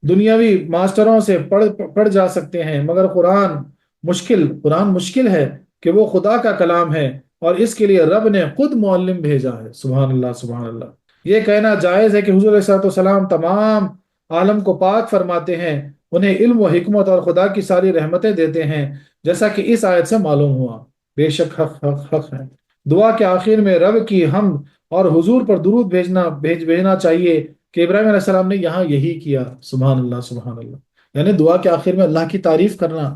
دنیاوی ماسٹروں سے پڑھ جا سکتے ہیں. مگر قرآن مشکل ہے کہ وہ خدا کا کلام ہے اور اس کے لیے رب نے خود معلم بھیجا ہے. سبحان اللہ، سبحان اللہ. یہ کہنا جائز ہے کہ حضور علیہ الصلوۃ والسلام تمام عالم کو پاک فرماتے ہیں، انہیں علم و حکمت اور خدا کی ساری رحمتیں دیتے ہیں، جیسا کہ اس آیت سے معلوم ہوا. بے شک حق ہے. دعا کے آخر میں رب کی حمد اور حضور پر درود بھیجنا چاہیے کہ ابراہیم علیہ السلام نے یہاں یہی کیا. سبحان اللہ، سبحان اللہ. یعنی دعا کے آخر میں اللہ کی تعریف کرنا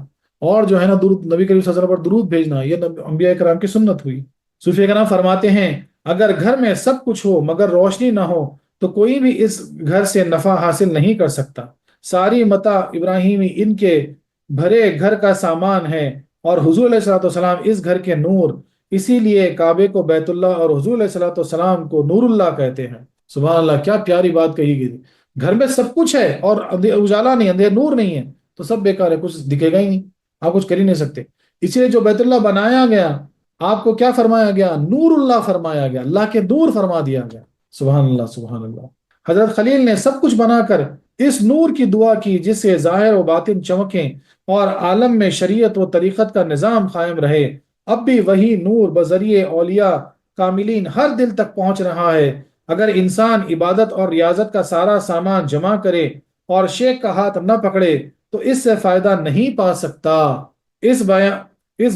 اور جو ہے نا نبی کریم صلی اللہ علیہ وسلم پر درود بھیجنا، یہ انبیاء کرام کی سنت ہوئی. صوفیہ کرام فرماتے ہیں اگر گھر میں سب کچھ ہو مگر روشنی نہ ہو تو کوئی بھی اس گھر سے نفع حاصل نہیں کر سکتا. ساری متاع ابراہیمی ان کے بھرے گھر کا سامان ہے اور حضور علیہ الصلوۃ والسلام اس گھر کے نور. اسی لیے کعبے کو بیت اللہ اور حضور علیہ الصلوۃ والسلام کو نور اللہ کہتے ہیں. سبحان اللہ، کیا پیاری بات کہی گئی. گھر میں سب کچھ ہے اور اجالا نہیں، اندھیر نور نہیں ہے تو سب بیکار ہے، کچھ دکھے گا ہی نہیں، آپ کچھ کر ہی نہیں سکتے. اس لیے جو بیت اللہ بنایا گیا آپ کو کیا فرمایا گیا؟ نور اللہ فرمایا گیا، اللہ کے نور فرما دیا گیا. سبحان اللہ، سبحان اللہ. حضرت خلیل نے سب کچھ بنا کر اس نور کی دعا کی جس سے ظاہر و باطن چمکیں اور عالم میں شریعت و طریقت کا نظام قائم رہے. اب بھی وہی نور بذریعے اولیاء کاملین ہر دل تک پہنچ رہا ہے. اگر انسان عبادت اور ریاضت کا سارا سامان جمع کرے اور شیخ کا ہاتھ نہ پکڑے تو اس سے فائدہ نہیں پا سکتا. اس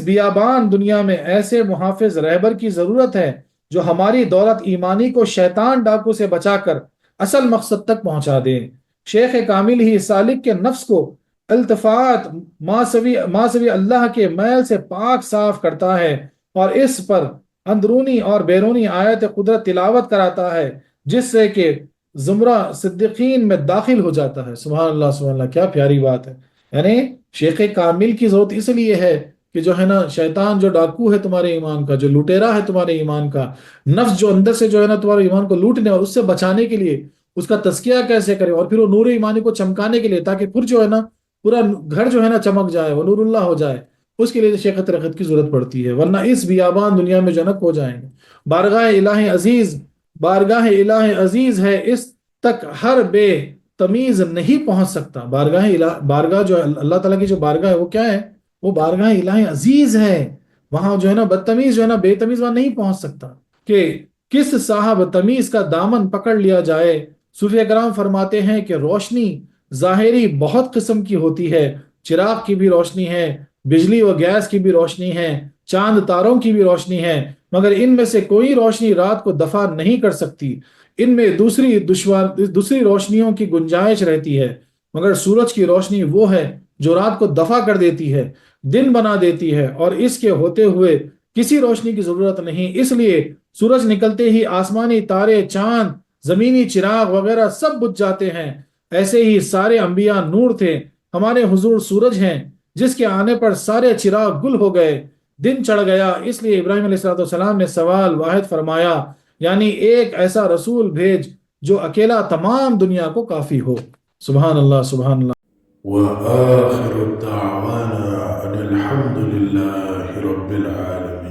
بیابان دنیا میں ایسے محافظ رہبر کی ضرورت ہے جو ہماری دولت ایمانی کو شیطان ڈاکو سے بچا کر اصل مقصد تک پہنچا دے. شیخ کامل ہی سالک کے نفس کو التفات ماسوی اللہ کے میل سے پاک صاف کرتا ہے اور اس پر اندرونی اور بیرونی آیت قدرت تلاوت کراتا ہے جس سے کہ زمرہ صدیقین میں داخل ہو جاتا ہے. سبحان اللہ، سبحان اللہ. کیا پیاری بات ہے. یعنی شیخ کامل کی ضرورت اس لیے ہے کہ جو ہے نا شیطان جو ڈاکو ہے تمہارے ایمان کا، جو لوٹیرا ہے تمہارے ایمان کا، نفس جو اندر سے جو ہے نا تمہارے ایمان کو لوٹنے اور اس سے بچانے کے لیے اس کا تزکیہ کیسے کرے اور پھر وہ نور ایمانی کو چمکانے کے لیے تاکہ پھر جو ہے نا پورا گھر جو ہے نا چمک جائے، وہ نور اللہ ہو جائے، اس کے لیے شیخ ترقت کی ضرورت پڑتی ہے. ورنہ اس بیابان دنیا میں جنک ہو جائیں گے. بارگاہ الہ عزیز ہے، اس تک ہر بے تمیز نہیں پہنچ سکتا. بارگاہ جو اللہ تعالیٰ کی جو بارگاہ ہے وہ کیا ہے؟ وہ بارگاہ الہ عزیز ہے. وہاں جو ہے نا بدتمیز جو ہے نا بے تمیز وہاں نہیں پہنچ سکتا کہ کس صاحب تمیز کا دامن پکڑ لیا جائے. صوفیہ کرام فرماتے ہیں کہ روشنی ظاہری بہت قسم کی ہوتی ہے. چراغ کی بھی روشنی ہے، بجلی و گیس کی بھی روشنی ہے، چاند تاروں کی بھی روشنی ہے، مگر ان میں سے کوئی روشنی رات کو دفع نہیں کر سکتی. ان میں دوسری روشنیوں کی گنجائش رہتی ہے، مگر سورج کی روشنی وہ ہے جو رات کو دفع کر دیتی ہے، دن بنا دیتی ہے، اور اس کے ہوتے ہوئے کسی روشنی کی ضرورت نہیں. اس لیے سورج نکلتے ہی آسمانی تارے، چاند، زمینی چراغ وغیرہ سب بجھ جاتے ہیں. ایسے ہی سارے انبیاء نور تھے. ہمارے حضور سورج ہیں جس کے آنے پر سارے چراغ گل ہو گئے، دن چڑھ گیا. اس لیے ابراہیم علیہ السلام نے سوال واحد فرمایا، یعنی ایک ایسا رسول بھیج جو اکیلا تمام دنیا کو کافی ہو. سبحان اللہ، سبحان اللہ. وآخر دعوانا أن الحمد لله رب العالمين.